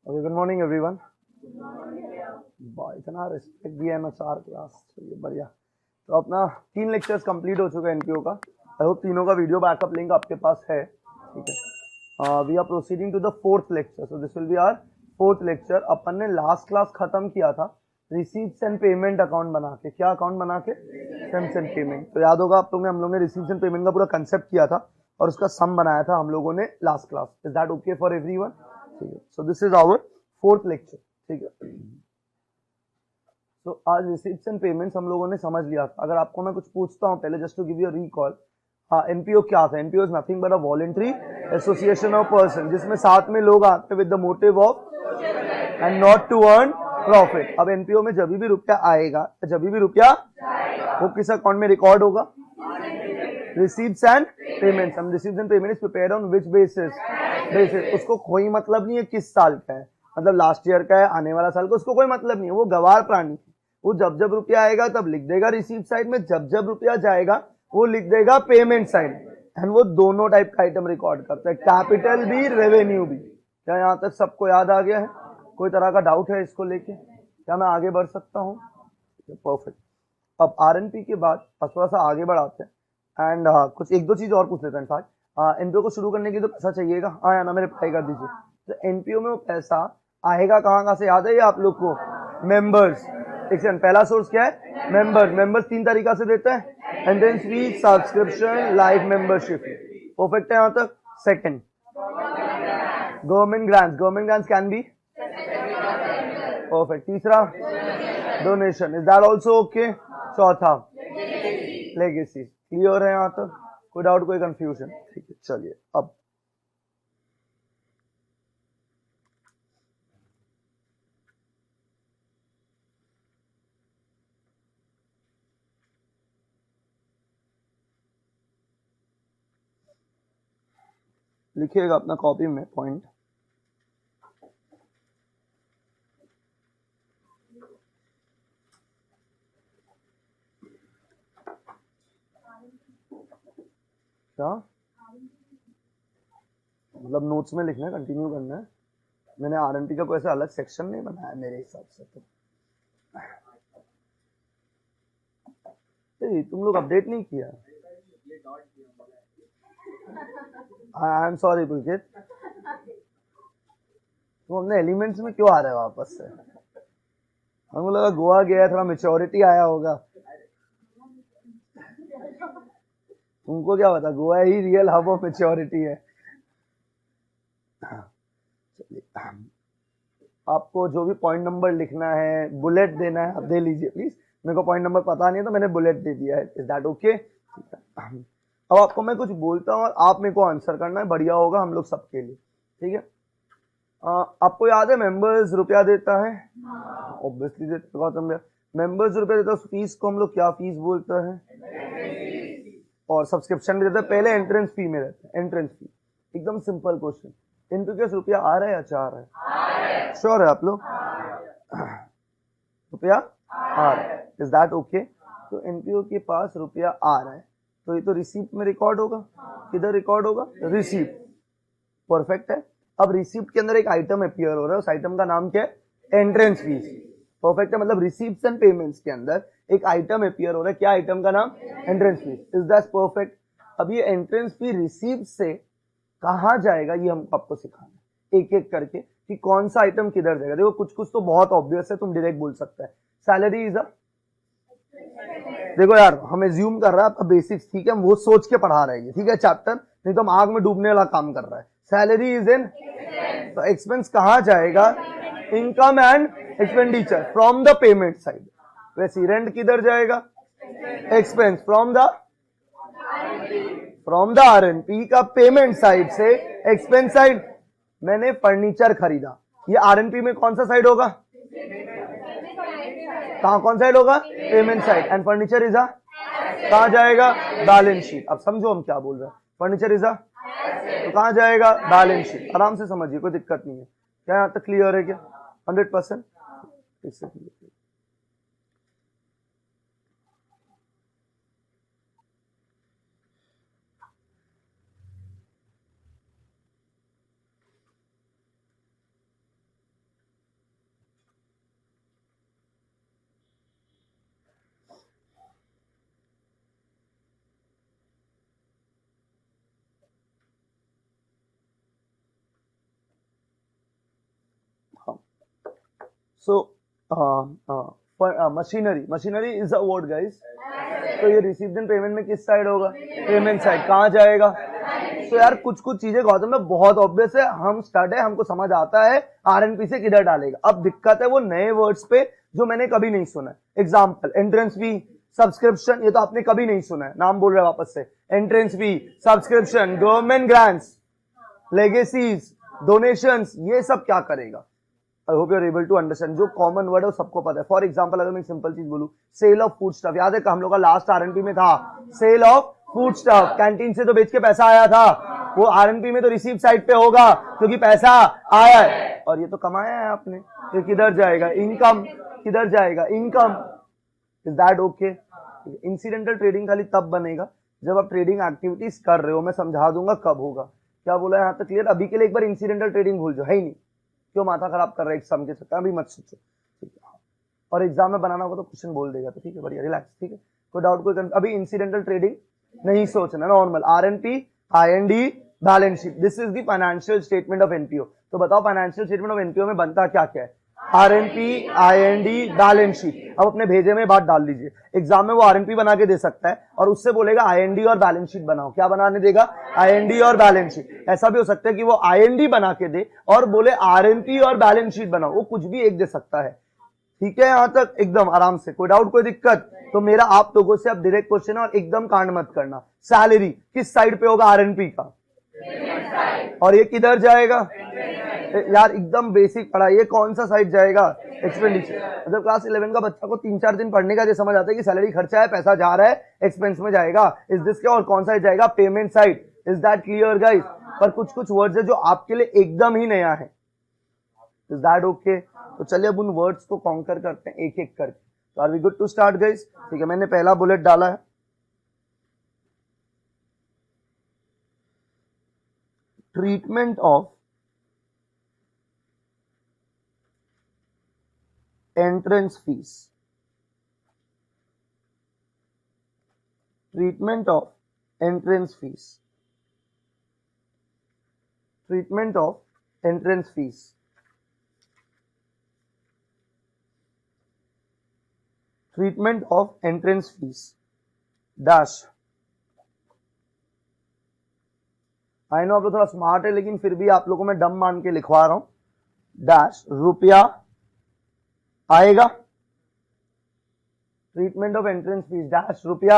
Okay, good morning everyone. इतना respect दिया है ना, 4 क्लास, चलिए बढ़िया। तो अपना 3 लेक्चर्स कंप्लीट हो चुका है एनपीओ का। आई होप तीनों का वीडियो बैकअप लिंक आपके पास है, ठीक है। We are proceeding to the 4th lecture, so this will be our 4th lecture. अपन ने लास्ट क्लास खत्म किया था रिसीप्ट्स एंड पेमेंट अकाउंट बना के। क्या अकाउंट बना के? Receipts and payment. तो याद होगा आप लोगों ने, हम लोग ने रिसीप्ट्स एंड पेमेंट का पूरा कंसेप्ट किया था और उसका सम बनाया था हम लोगों ने last class. Is that okay for everyone? ठीक है, so this is our 4th lecture, ठीक है। तो आज रिसीप्ट्स एंड पेमेंट्स हम लोगों ने समझ लिया था। अगर आपको मैं कुछ पूछता हूँ पहले, just to give you recall, NPO क्या था? NPO is nothing but a voluntary association of person, जिसमें साथ में लोग आते हैं with the motive of and not to earn profit. अब एनपीओ में जब भी रुपया आएगा, जब भी रुपया वो किस अकाउंट में रिकॉर्ड होगा? Receipts and payments. हम receipts and payment is prepared on which basis. उसको कोई मतलब नहीं है किस साल का है, मतलब लास्ट ईयर का है, आने वाला साल का, उसको कोई मतलब नहीं है। वो गवार प्राणी है। वो जब जब रुपया आएगा तब लिख देगा रिसीप्ट साइड में, जब जब रुपया जाएगा वो लिख देगा पेमेंट साइड। एंड वो दोनों टाइप का आइटम रिकॉर्ड करता है, कैपिटल भी रेवेन्यू भी। क्या यहाँ तक सबको याद आ गया है? कोई तरह का डाउट है इसको लेके? क्या मैं आगे बढ़ सकता हूँ? परफेक्ट। अब आरएनपी के बाद थोड़ा सा आगे बढ़ाते हैं एंड कुछ एक दो चीज और पूछ लेते हैं। इनफैक्ट एनपीओ को शुरू करने के लिए तो पैसा चाहिएगा। हाँ या ना, मेरे रिप्लाई कर दीजिए। तो एनपीओ में वो पैसा आएगा कहाँ से? याद है ये आप लोग को? मेंबर्स। पहला सोर्स क्या है? मेंबर्स। मेंबर्स 3 तरीका से देते हैं, entrance fee, subscription, life membership. Perfect है यहाँ तक? Second, government grants. Government grants can be perfect. तीसरा, donation. Is that also okay? चौथा, लेगेसी। क्लियर है यहाँ तक? कोई डाउट, कोई कंफ्यूजन? ठीक है, चलिए अब लिखिएगा अपना कॉपी में पॉइंट। क्या मतलब नोट्स में लिखना है, कंटिन्यू करना है। मैंने आरएनपी का कोई ऐसा अलग सेक्शन नहीं बनाया मेरे हिसाब से। तो तुम लोग अपडेट नहीं किया? आई एम सॉरी पुलकित, तुम अपने एलिमेंट्स में क्यों आ रहे हो वापस से? हमको लगा गोवा गया, थोड़ा मेच्योरिटी आया होगा। तुमको क्या पता, गोवा ही रियल हब ऑफ मेच्योरिटी है। चलिए, आपको जो भी पॉइंट नंबर लिखना है, बुलेट देना है, आप दे लीजिए प्लीज। मेरे को पॉइंट नंबर पता नहीं है तो मैंने बुलेट दे दिया है। Is that okay? अब आपको मैं कुछ बोलता हूँ और आप मेरे को आंसर करना है, बढ़िया होगा हम लोग सबके लिए, ठीक है। आपको याद है मेंबर्स रुपया देता है? ऑब्वियसली देता है गौतम भैया। मेंबर्स रुपया देता है, फीस को हम लोग क्या फीस बोलते हैं? और सब्सक्रिप्शन भी देता है, पहले एंट्रेंस फी में रहता है, एंट्रेंस फी। एकदम सिंपल क्वेश्चन, इनके केस रुपया आ रहा है या जा रहा है? श्योर है आप लोग? रुपया आ रहा है। Is that okay? तो एनपीओ के पास रुपया आ रहा है तो ये तो रिसीप्ट में रिकॉर्ड होगा। किधर रिकॉर्ड होगा? रिसीप्ट। परफेक्ट है। अब रिसीप्ट के अंदर एक आइटम अपीयर हो रहा है, उस आइटम का नाम क्या है? Entrance fees. परफेक्ट है, मतलब रिसीप्ट्स एंड पेमेंट्स के अंदर एक आइटम अपीयर हो रहा है। क्या आइटम का नाम? Entrance fees. Is that perfect? अब ये एंट्रेंस फी रिसीप्ट से कहाँ जाएगा ये हमको आपको सिखाना है एक एक करके, कि कौन सा आइटम किधर जाएगा। देखो कुछ कुछ तो बहुत ऑब्वियस है, तुम डायरेक्ट बोल सकते हैं। सैलरी इज अ, देखो यार हम एज्यूम कर रहा है आपका बेसिक्स, ठीक है, हम वो सोच के पढ़ा रहे हैं, ठीक है चैप्टर, नहीं तो हम आग में डूबने वाला काम कर रहा है। सैलरी इज इन, तो एक्सपेंस कहाँ जाएगा? Income and expenditure from the payment side. वैसे रेंट किधर जाएगा? एक्सपेंस फ्रॉम द आरएनपी का पेमेंट साइड से एक्सपेंस साइड। मैंने फर्नीचर खरीदा, ये आरएनपी में कौन सा साइड होगा? कहाँ कौन साइड होगा? Payment side. And furniture is a, कहाँ जाएगा? Balance sheet. अब समझो हम क्या बोल रहे हैं। फर्नीचर इज अ, तो कहाँ जाएगा? Balance sheet. आराम से समझिए, कोई दिक्कत नहीं है। क्या यहाँ तक क्लियर है क्या? 100%? So machinery is a word guys, तो ये रिसीव्ड इन पेमेंट में किस साइड होगा? Payment side. कहाँ जाएगा? तो यार कुछ कुछ चीजें गौतम में बहुत ऑब्वियस है, हम स्टड है, हमको समझ आता है आरएनपी से किधर डालेगा। अब दिक्कत है वो नए वर्ड्स पे जो मैंने कभी नहीं सुना है। एग्जाम्पल एंट्रेंस फी, सब्सक्रिप्शन, ये तो आपने कभी नहीं सुना है, नाम बोल रहे हैं वापस से। Entrance fee, subscription, government grants, legacies, donations, ये सब क्या करेगा? I hope you are able to understand. जो कॉमन वर्ड है वो सबको पता है। फॉर एग्जाम्पल अगर मैं सिंपल चीज बोलूं, सेल ऑफ फूड स्टफ, याद है हम लोग का लास्ट आरएनपी में था sale of food stuff, canteen से तो बेच के पैसा आया था, वो आरएनपी में तो रिसीव साइड पे होगा क्योंकि पैसा आया है, और ये तो कमाया है आपने, ये किधर जाएगा? इनकम। किधर जाएगा? Income. Is that okay? Incidental trading खाली तब बनेगा जब आप ट्रेडिंग एक्टिविटीज कर रहे हो। मैं समझा दूंगा कब होगा। क्या बोला यहाँ तक क्लियर? अभी के लिए एक बार इंसिडेंटल ट्रेडिंग भूल जाओ, है ही नहीं। क्यों माथा खराब कर रहा है एग्जाम के चक्कर? अभी मत सोचो, ठीक है? और एग्जाम में बनाना होगा तो क्वेश्चन बोल देगा, तो ठीक है, बढ़िया, रिलैक्स, ठीक है, कोई डाउट कोई अभी इंसिडेंटल ट्रेडिंग नहीं सोचना, normal. RNP, IND, balance sheet, this is the financial statement of NPO. तो बताओ फाइनेंशियल स्टेटमेंट ऑफ एनपीओ में बनता क्या क्या है? RNP, IND, balance sheet. अब अपने भेजे में बात डाल दीजिए, एग्जाम में वो आरएनपी बना के दे सकता है और उससे बोलेगा आईएनडी और बैलेंस शीट बनाओ। क्या बनाने देगा? आईएनडी और बैलेंस शीट। ऐसा भी हो सकता है कि वो आईएनडी बना के दे और बोले आरएनपी और बैलेंस शीट बनाओ, वो कुछ भी एक दे सकता है, ठीक है? यहां तक एकदम आराम से, कोई डाउट कोई दिक्कत? तो मेरा आप लोगों से अब डायरेक्ट क्वेश्चन है और एकदम कांड मत करना। सैलरी किस साइड पे होगा? आरएनपी का, और ये किधर जाएगा? यार एकदम बेसिक पढ़ा, ये कौन सा साइड जाएगा? एक्सपेंडिचर। जब क्लास 11 का बच्चा को 3-4 दिन पढ़ने का ये समझ आता है कि सैलरी खर्चा है, पैसा जा रहा है, एक्सपेंस में जाएगा, इज दिस क्या? और कौन सा जाएगा? Payment side. Is that clear guys? पर कुछ कुछ वर्ड्स है जो आपके लिए एकदम ही नया है। Is that okay? तो चलिए अब उन वर्ड्स को कॉन्कर करते हैं एक एक करके। तो are we good to start guys? ठीक है, मैंने पहला बुलेट डाला है, treatment of entrance fees. Treatment of entrance fees. Treatment of entrance fees. Treatment of entrance fees dash. I know आप लोग थोड़ा स्मार्ट है लेकिन फिर भी आप लोगों में डम मान के लिखवा रहा हूं। डैश रुपया आएगा। Treatment of entrance fees dash रुपया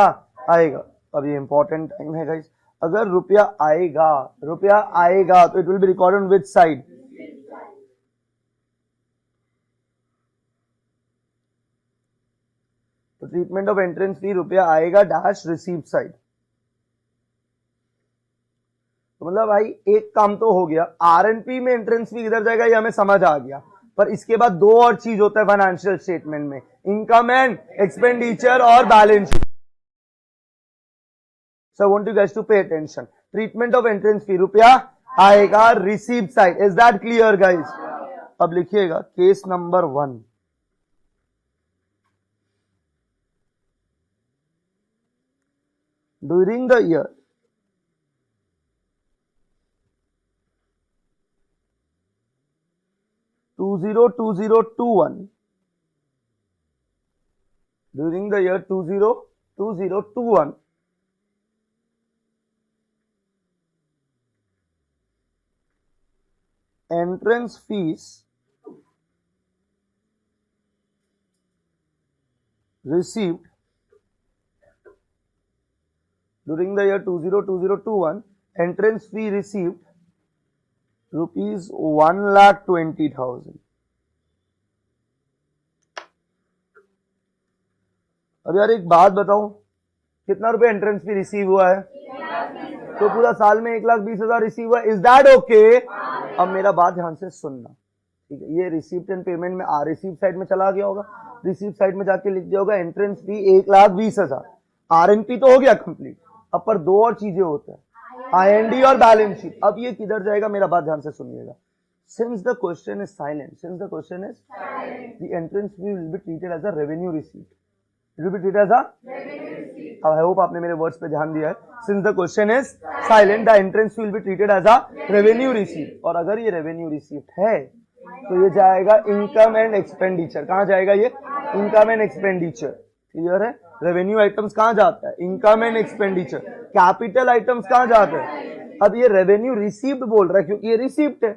आएगा। अब ये इंपॉर्टेंट टाइम है गाइस। अगर रुपया आएगा तो it will be recorded on which side? तो ट्रीटमेंट ऑफ एंट्रेंस फी रुपया आएगा डैश रिसीव साइड। तो मतलब भाई एक काम तो हो गया, आरएनपी में एंट्रेंस फी किधर जाएगा ये हमें समझ आ गया, पर इसके बाद दो और चीज होता है फाइनेंशियल स्टेटमेंट में, इनकम एंड एक्सपेंडिचर और balance sheet. So I want you guys to pay attention. Treatment of entrance fee रुपया आएगा receive side. Is that clear guys? अब लिखिएगा case number 1। During the year 2020-21, during the year 2020-21, entrance fees received during the year 2020-21, entrance fee received rupees 1,20,000। अब यार एक बात बताओ, कितना रुपए एंट्रेंस फी रिसीव हुआ है? तो पूरा साल में 1,20,000 रिसीव हुआ। Is that okay? अब मेरा बात ध्यान से सुनना, ठीक है? ये रिसीप्ट एंड पेमेंट में रिसीव साइड में चला गया होगा, रिसीव साइड में जाके लिख दिया होगा एंट्रेंस फी 1,20,000। आरएनपी तो हो गया कंप्लीट। अब पर दो और चीजें होते हैं, आईएनडी और बैलेंस शीट। अब ये किधर जाएगा? मेरा बात ध्यान से सुनिएगा। Since the question is silent, since the question is the entrance fee will be treated as a revenue receipt. It will be treated as a revenue receipt. I hope आपने मेरे वर्ड्स पे ध्यान दिया है। Since the question is silent, the entrance fee will be treated as a revenue receipt. और अगर ये revenue receipt है तो ये जाएगा इनकम एंड एक्सपेंडिचर। कहाँ जाएगा ये? Income and expenditure. क्लियर है? रेवेन्यू आइटम्स कहाँ जाता है? Income and expenditure. Capital items कहाँ जाते हैं? अब ये रेवेन्यू रिसीव्ड बोल रहा है क्योंकि ये रिसीव्ड है।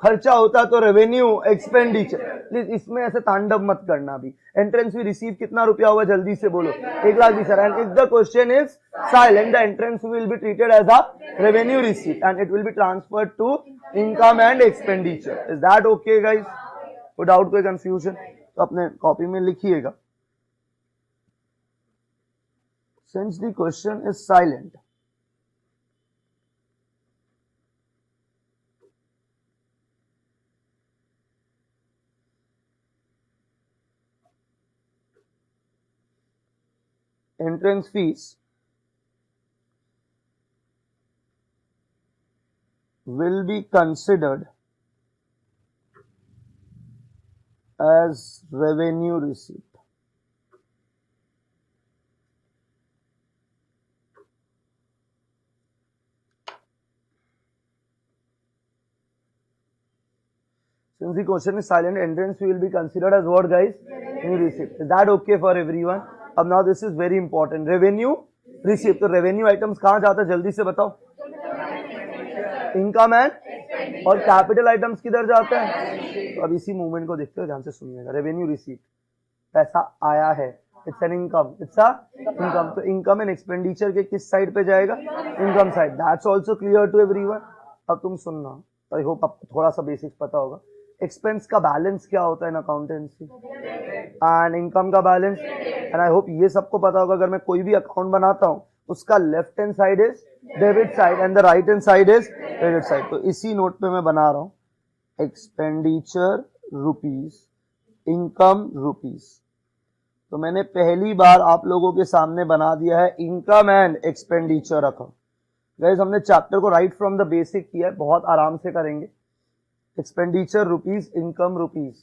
खर्चा होता तो रेवेन्यू एक्सपेंडिचर। प्लीज इसमें ऐसे तांडव मत करना। भी एंट्रेंस भी रिसीव कितना रुपया होगा जल्दी से बोलो? 1,20,000 sir. And if the question is silent, the entrance will be treated as a revenue receive and it will be transferred to income and expenditure. Is that okay guys? कोई doubt, कोई confusion? तो अपने copy में लिखिएगा। Since the question is silent, entrance fees will be considered as revenue receipt. Since the question is silent, entrance fee will be considered as what guys? Revenue receipt. Is that okay for everyone? अब now this is very important. Revenue receipt. तो revenue items कहाँ जाता है जल्दी से बताओ? Income and और capital items किधर जाते हैं? तो अब इसी मूवमेंट को देखते हो, ध्यान से सुनिएगा। रेवेन्यू रिसीट, पैसा आया है, it's an income, it's a income. तो इनकम एंड एक्सपेंडिचर के किस साइड पे जाएगा? Income side. That's also clear to everyone. अब तुम सुनना, आई होप आपको थोड़ा सा बेसिक्स पता होगा। एक्सपेंस का बैलेंस क्या होता है इन अकाउंटेंसी? एंड इनकम का बैलेंस। एंड आई होप ये सबको पता होगा। अगर मैं कोई भी अकाउंट बनाता हूं उसका left hand side is debit side and the right hand side is credit side. तो इसी नोट पे मैं बना रहा हूं एक्सपेंडिचर रुपीज, इनकम रुपीज। तो मैंने पहली बार आप लोगों के सामने बना दिया है income and expenditure account. Guys हमने चैप्टर को राइट फ्रॉम द बेसिक किया है, बहुत आराम से करेंगे। Expenditure rupees, income rupees,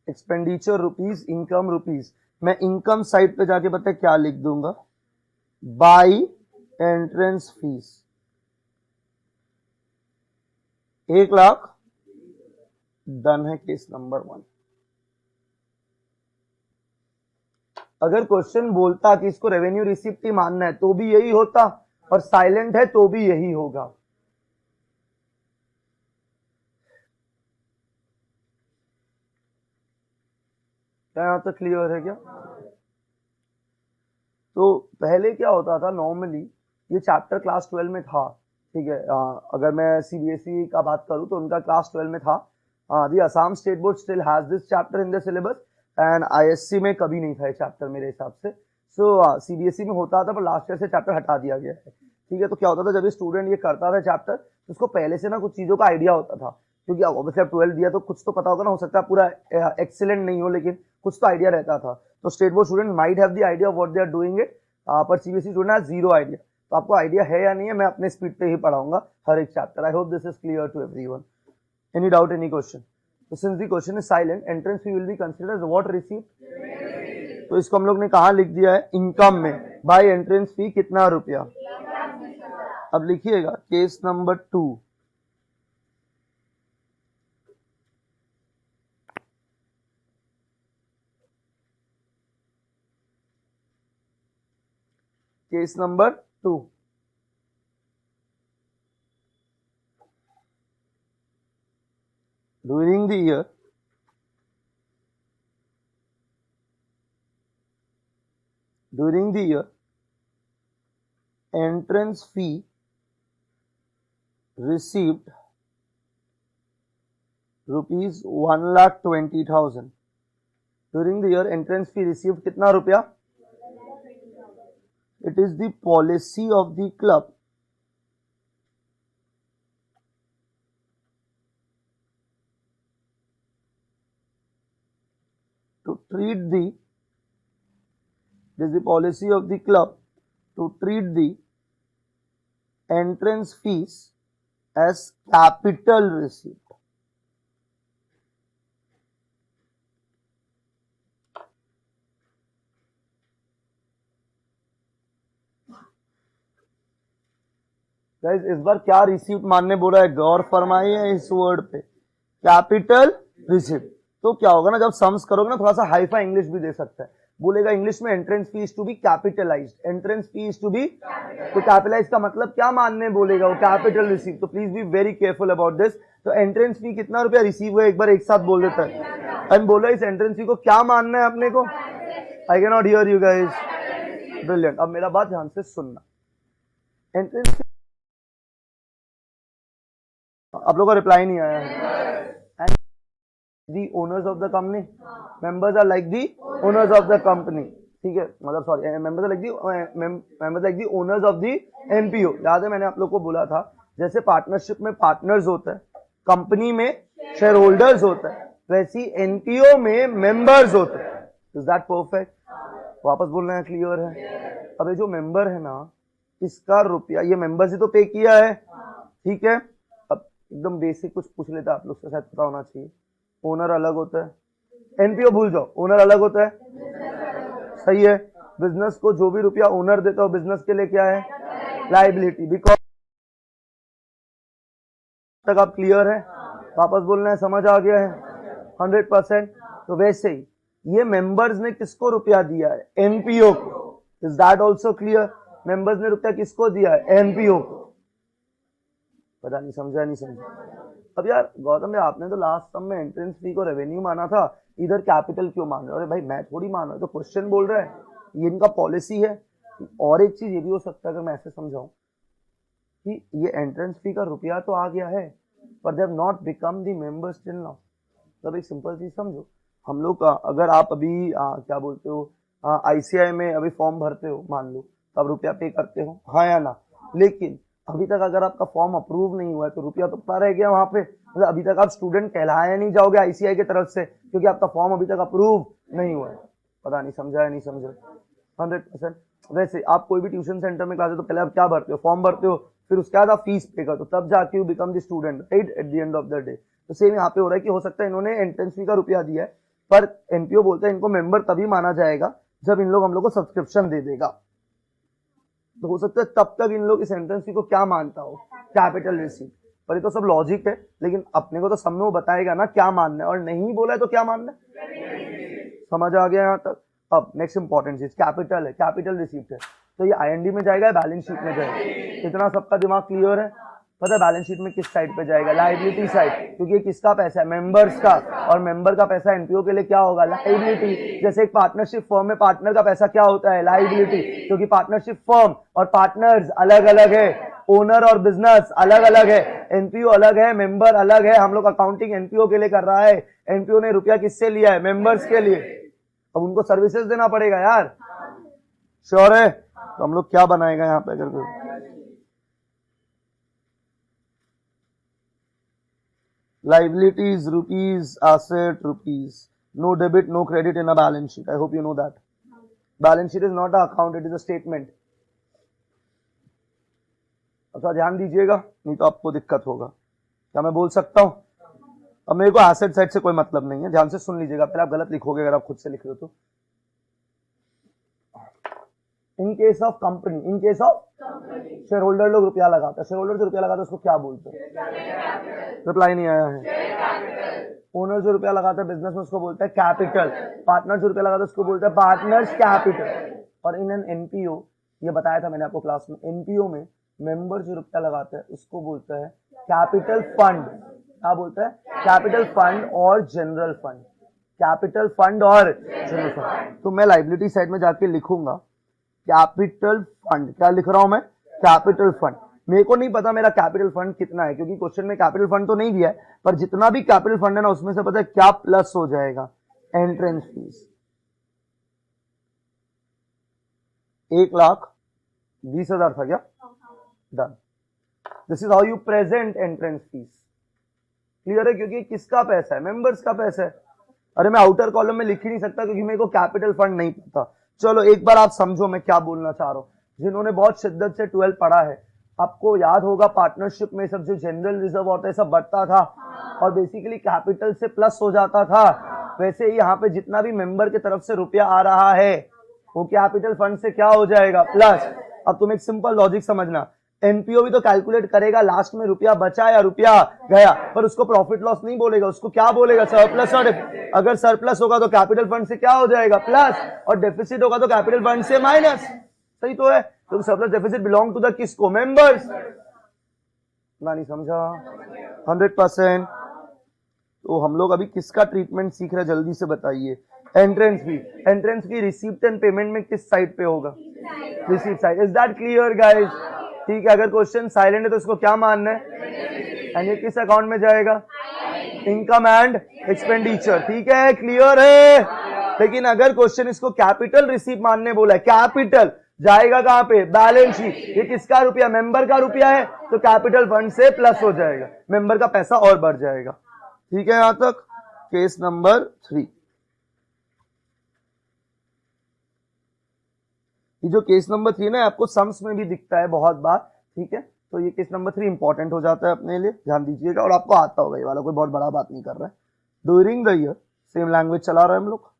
expenditure rupees, income rupees. मैं इनकम साइड पे जाके पता है क्या लिख दूंगा? बाई एंट्रेंस फीस 1,00,000 डन है केस नंबर 1। अगर क्वेश्चन बोलता कि इसको रेवेन्यू रिसिप्ट ही मानना है तो भी यही होता, और साइलेंट है तो भी यही होगा। क्या यहां तक क्लियर है क्या? तो पहले क्या होता था, नॉर्मली ये चैप्टर क्लास 12 में था, ठीक है। अगर मैं सीबीएसई का बात करूं तो उनका क्लास 12 में था। The Assam state board still has this chapter in the syllabus and ISC में कभी नहीं था ये चैप्टर मेरे हिसाब से। सो सीबीएसई में होता था पर लास्ट ईयर से चैप्टर हटा दिया गया है, ठीक है। तो क्या होता था, जब ये स्टूडेंट ये करता था चैप्टर तो उसको पहले से ना कुछ चीजों का आइडिया होता था, क्योंकि ऑब्वियसली अब 12 दिया तो कुछ तो पता होगा ना। हो सकता है पूरा एक्सीलेंट नहीं हो लेकिन कुछ तो आइडिया रहता था। तो state board student might have the idea of what they are doing it, पर CBSE student has zero idea. तो आपको आइडिया है या नहीं है, मैं अपने स्पीड पे ही पढ़ाऊंगा हर एक चैप्टर। I hope this is clear to everyone. Any doubt, any question? तो since the question is silent, entrance fee will be considered as what? Receipt. तो इसको हम लोग ने कहा लिख दिया है इनकम में, बाय एंट्रेंस फी कितना रुपया। अब लिखिएगा case number 2। Case number 2, during the year entrance fee received rupees 1,20,000। during the year entrance fee received कितना रुपया? It is the policy of the club to treat the entrance fees as capital receipt। Guys इस बार क्या receipt मानने बोला है, गौर फरमाइए इस word पे, कैपिटल रिसीप्ट। तो क्या होगा ना, जब सम्स करोगे ना, थोड़ा सा हाईफाई इंग्लिश भी दे सकता है, बोलेगा इंग्लिश में entrance fee is to be capitalized, entrance fee is to be, तो कैपिटलाइज का मतलब क्या मानने बोलेगा वो, कैपिटल रिसीव। तो please be very careful about this. तो एंट्रेंस फी कितना रुपया रिसीव हुआ, एक बार एक साथ बोल देता है। एंड बोला इस एंट्रेंस फी को क्या मानना है अपने को, I can not here you guys, brilliant. अब मेरा बात ध्यान से सुनना, एंट्रेंस आप लोगों का रिप्लाई नहीं आया है। And the owners of the company, members are like the owners of the company, ठीक है, मतलब sorry, members like the owners of the NPO. याद है मैंने आप लोग को बोला था, जैसे पार्टनरशिप में पार्टनर्स होता है, कंपनी में शेयर होल्डर्स होता है, वैसी एनपीओ में मेंबर्स होते हैं। Is that perfect? वापस बोलना है, क्लियर है? अब ये जो मेंबर है ना, इसका रुपया ये मेंबर्स ही तो पे किया है, ठीक है। अब एकदम बेसिक कुछ पूछ लेता है, आप लोग से शायद पता होना चाहिए। ओनर अलग होता है, एनपीओ भूल जाओ, ओनर अलग होता है, सही है। बिजनेस को जो भी रुपया ओनर देता है बिजनेस के लिए क्या है, लाइबिलिटी। बिकॉज तक आप क्लियर है? वापस बोलना है, समझ आ गया है 100%? तो वैसे ही ये मेंबर्स ने किसको रुपया दिया है, एनपीओ को। Is that also clear? Members ने रुपया किसको दिया है, एनपीओ को। पता नहीं समझा नहीं समझा। अब यार गौतम भाई आपने तो लास्ट सम में एंट्रेंस फी को रेवेन्यू माना था, इधर कैपिटल क्यों मान रहे हो? अरे भाई मैं थोड़ी मान रहा हूं, तो क्वेश्चन बोल रहा है, ये इनका पॉलिसी है। और एक चीज ये भी हो सकता है, अगर मैं ऐसे समझाऊं कि ये एंट्रेंस फी का रुपया तो आ गया है, पर they have not become the members till now. तब एक सिंपल चीज समझो, हम लोग का अगर आप अभी क्या बोलते हो, आईसीआई में अभी फॉर्म भरते हो, मान लो तब रुपया पे करते हो, हाँ या ना? लेकिन अभी तक अगर आपका फॉर्म अप्रूव नहीं हुआ है तो रुपया तो पड़ा रह गया वहां पे, मतलब अभी तक आप स्टूडेंट कहलाए नहीं जाओगे आईसीआई की तरफ से, क्योंकि आपका फॉर्म अभी तक अप्रूव नहीं हुआ है। पता नहीं समझा है नहीं समझा? 100%। वैसे आप कोई भी ट्यूशन सेंटर में क्लास है तो पहले आप क्या भरते हो, फॉर्म भरते हो, फिर उसके बाद आप फीस पे करते हो, तब जाके you become the student, right, at the end of the day. तो सेम यहाँ पे हो रहा है कि हो सकता है इन्होंने एंट्रेंस फी का रुपया दिया है, पर एनपीओ बोलता है इनको मेंबर तभी माना जाएगा जब इन लोग हम लोग को सब्सक्रिप्शन दे देगा। तो हो सकता है तब तक इन लोग इस एंट्रेंस फी को क्या मानता हो, कैपिटल रिसीट। पर ये तो सब लॉजिक है, लेकिन अपने को तो सब में वो बताएगा ना क्या मानना है, और नहीं बोला है तो क्या मानना है। समझ आ गया यहाँ तक? अब नेक्स्ट इंपॉर्टेंट चीज कैपिटल है, कैपिटल रिसीट है। तो ये आईएनडी में जाएगा, बैलेंस शीट में जाएगा, इतना सबका दिमाग क्लियर है? पता है बैलेंस शीट में किस साइड पे जाएगा, लाइबिलिटी साइड, क्योंकि ये किसका पैसा है, मेंबर्स का, और मेंबर का पैसा एनपीओ के लिए क्या होगा, लाइबिलिटी। जैसे एक पार्टनरशिप फर्म में पार्टनर का पैसा क्या होता है, लाइबिलिटी, क्योंकि पार्टनरशिप फर्म और पार्टनर्स अलग अलग है, ओनर और बिजनेस अलग अलग है, एनपीओ अलग है, मेंबर अलग है। हम लोग अकाउंटिंग एनपीओ के लिए कर रहा है, एनपीओ ने रुपया किससे लिया है, मेंबर्स के लिए। अब उनको सर्विसेज देना पड़ेगा यार, श्योर है? तो हम लोग क्या बनाएगा यहाँ पे, अगर liabilities rupees, asset rupees, no debit no credit in a balance sheet. I hope you know that. Balance sheet is not an account, it is a statement. अच्छा ध्यान दीजिएगा, नहीं तो आपको दिक्कत होगा। क्या मैं बोल सकता हूं? अब मेरे को एसेट साइड से कोई मतलब नहीं है, ध्यान से सुन लीजिएगा, पहले आप गलत लिखोगे अगर आप खुद से लिख रहे हो तो। In case of company, in case of share holder लोग रुपया लगाता है, शेयर होल्डर जो रुपया लगाता है उसको क्या बोलते हैं, रिप्लाई नहीं आया है। ओनर जो रुपया लगाता है बिजनेस में उसको बोलते हैं कैपिटल, पार्टनर जो रुपया लगाता है उसको बोलते हैं पार्टनर्स कैपिटल। और इन एन एनपीओ, ये बताया था मैंने आपको क्लास में, एनपीओ में मेंबर जो रुपया लगाता है उसको बोलता है कैपिटल फंड। क्या बोलता है, कैपिटल फंड और जनरल फंड, कैपिटल फंड और जनरल फंड। तो मैं लाइबिलिटी साइड में जाके लिखूंगा कैपिटल फंड, क्या लिख रहा हूं मैं, कैपिटल फंड। मेरे को नहीं पता मेरा कैपिटल फंड कितना है, क्योंकि क्वेश्चन में कैपिटल फंड तो नहीं दिया है, पर जितना भी कैपिटल फंड है ना उसमें से पता है क्या प्लस हो जाएगा, एंट्रेंस फीस। 1,20,000 था क्या, done. This is how you present entrance fees. Clear है? क्योंकि किसका पैसा है, मेंबर्स का पैसा है। अरे मैं आउटर कॉलम में लिख ही नहीं सकता क्योंकि मेरे को कैपिटल फंड नहीं पता। चलो एक बार आप समझो मैं क्या बोलना चाह रहा हूं। जिन्होंने बहुत शिद्दत से 12 पढ़ा है, आपको याद होगा पार्टनरशिप में सब जो जनरल रिजर्व होता है सब बढ़ता था और बेसिकली कैपिटल से प्लस हो जाता था। वैसे ही यहाँ पे जितना भी मेंबर की तरफ से रुपया आ रहा है वो कैपिटल फंड से क्या हो जाएगा, प्लस। अब तुम एक सिंपल लॉजिक समझना, एनपीओ भी तो कैलकुलेट करेगा लास्ट में रुपया बचा या रुपया गया, पर उसको प्रॉफिट लॉस नहीं बोलेगा, उसको क्या बोलेगा, सरप्लस और अगर सरप्लस होगा तो कैपिटल फंड से क्या हो जाएगा, प्लस, और डेफिसिट होगा तो कैपिटल फंड से माइनस। सही तो है। तो surplus deficit belong to the किसको, मेंबर्स। ना नहीं समझा? 100%। तो हम लोग अभी किसका ट्रीटमेंट सीख रहे हैं, जल्दी से बताइए। Entrance fee. Entrance fee receipt and payment में किस साइड पे होगा, receipt side. Is that clear guys? ठीक है, अगर क्वेश्चन साइलेंट है तो इसको क्या मानना है, एंड ये किस अकाउंट में जाएगा, इनकम एंड एक्सपेंडिचर। ठीक है, क्लियर है। लेकिन अगर क्वेश्चन इसको कैपिटल रिसीप्ट मानने बोला है, कैपिटल जाएगा कहां पे, बैलेंस शीट। ये किसका रुपया, मेंबर का रुपया है, तो कैपिटल फंड से प्लस हो जाएगा, मेंबर का पैसा और बढ़ जाएगा। ठीक है, यहां तक। Case number 3। ये जो केस नंबर 3 ना आपको सम्स में भी दिखता है बहुत बार। ठीक है, तो ये केस नंबर 3 इंपॉर्टेंट हो जाता है अपने लिए, ध्यान दीजिएगा। और आपको आता होगा ये वाला, कोई बहुत बड़ा बात नहीं कर रहा है। During the year, same language चला रहे हैं हम लोग।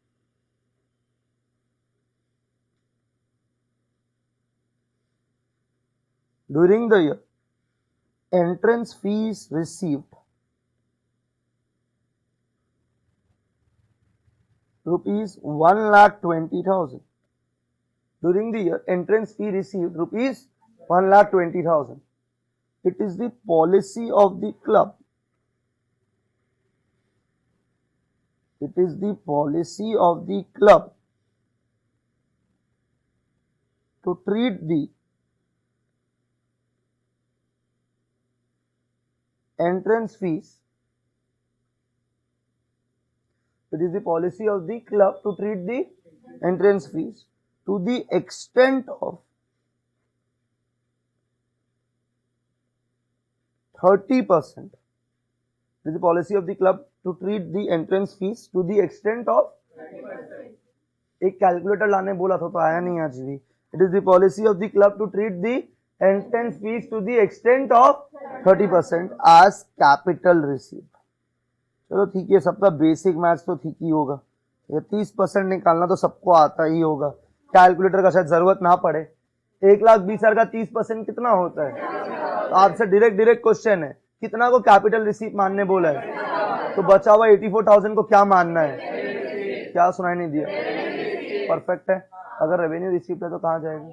During the year, entrance fees received rupees 1,20,000। During the year, entrance fee received rupees 1,20,000. It is the policy of the club. It is the policy of the club to treat the entrance fees. It is the policy of the club to treat the entrance fees to the extent of 30%. It is the policy of the club to treat the entrance fees to the extent of 30%. एक calculator लाने बोला था तो आया नहीं आज भी। It is the policy of the club to treat the entrance fees to the extent of 30% as capital receipt. चलो ठीक है, सबका बेसिक मैथ्स तो ठीक ही होगा। ये 30% निकालना तो सबको आता ही होगा, कैलकुलेटर का शायद जरूरत ना पड़े। 1,20,000 का 30% कितना होता है? तो आपसे डायरेक्ट क्वेश्चन है, कितना को कैपिटल रिसीप्ट मानने बोला है, तो बचा हुआ 84,000 को क्या मानना है? क्या सुनाई नहीं दिया? परफेक्ट है। अगर रेवेन्यू रिसीप्ट है तो कहाँ जाएगा,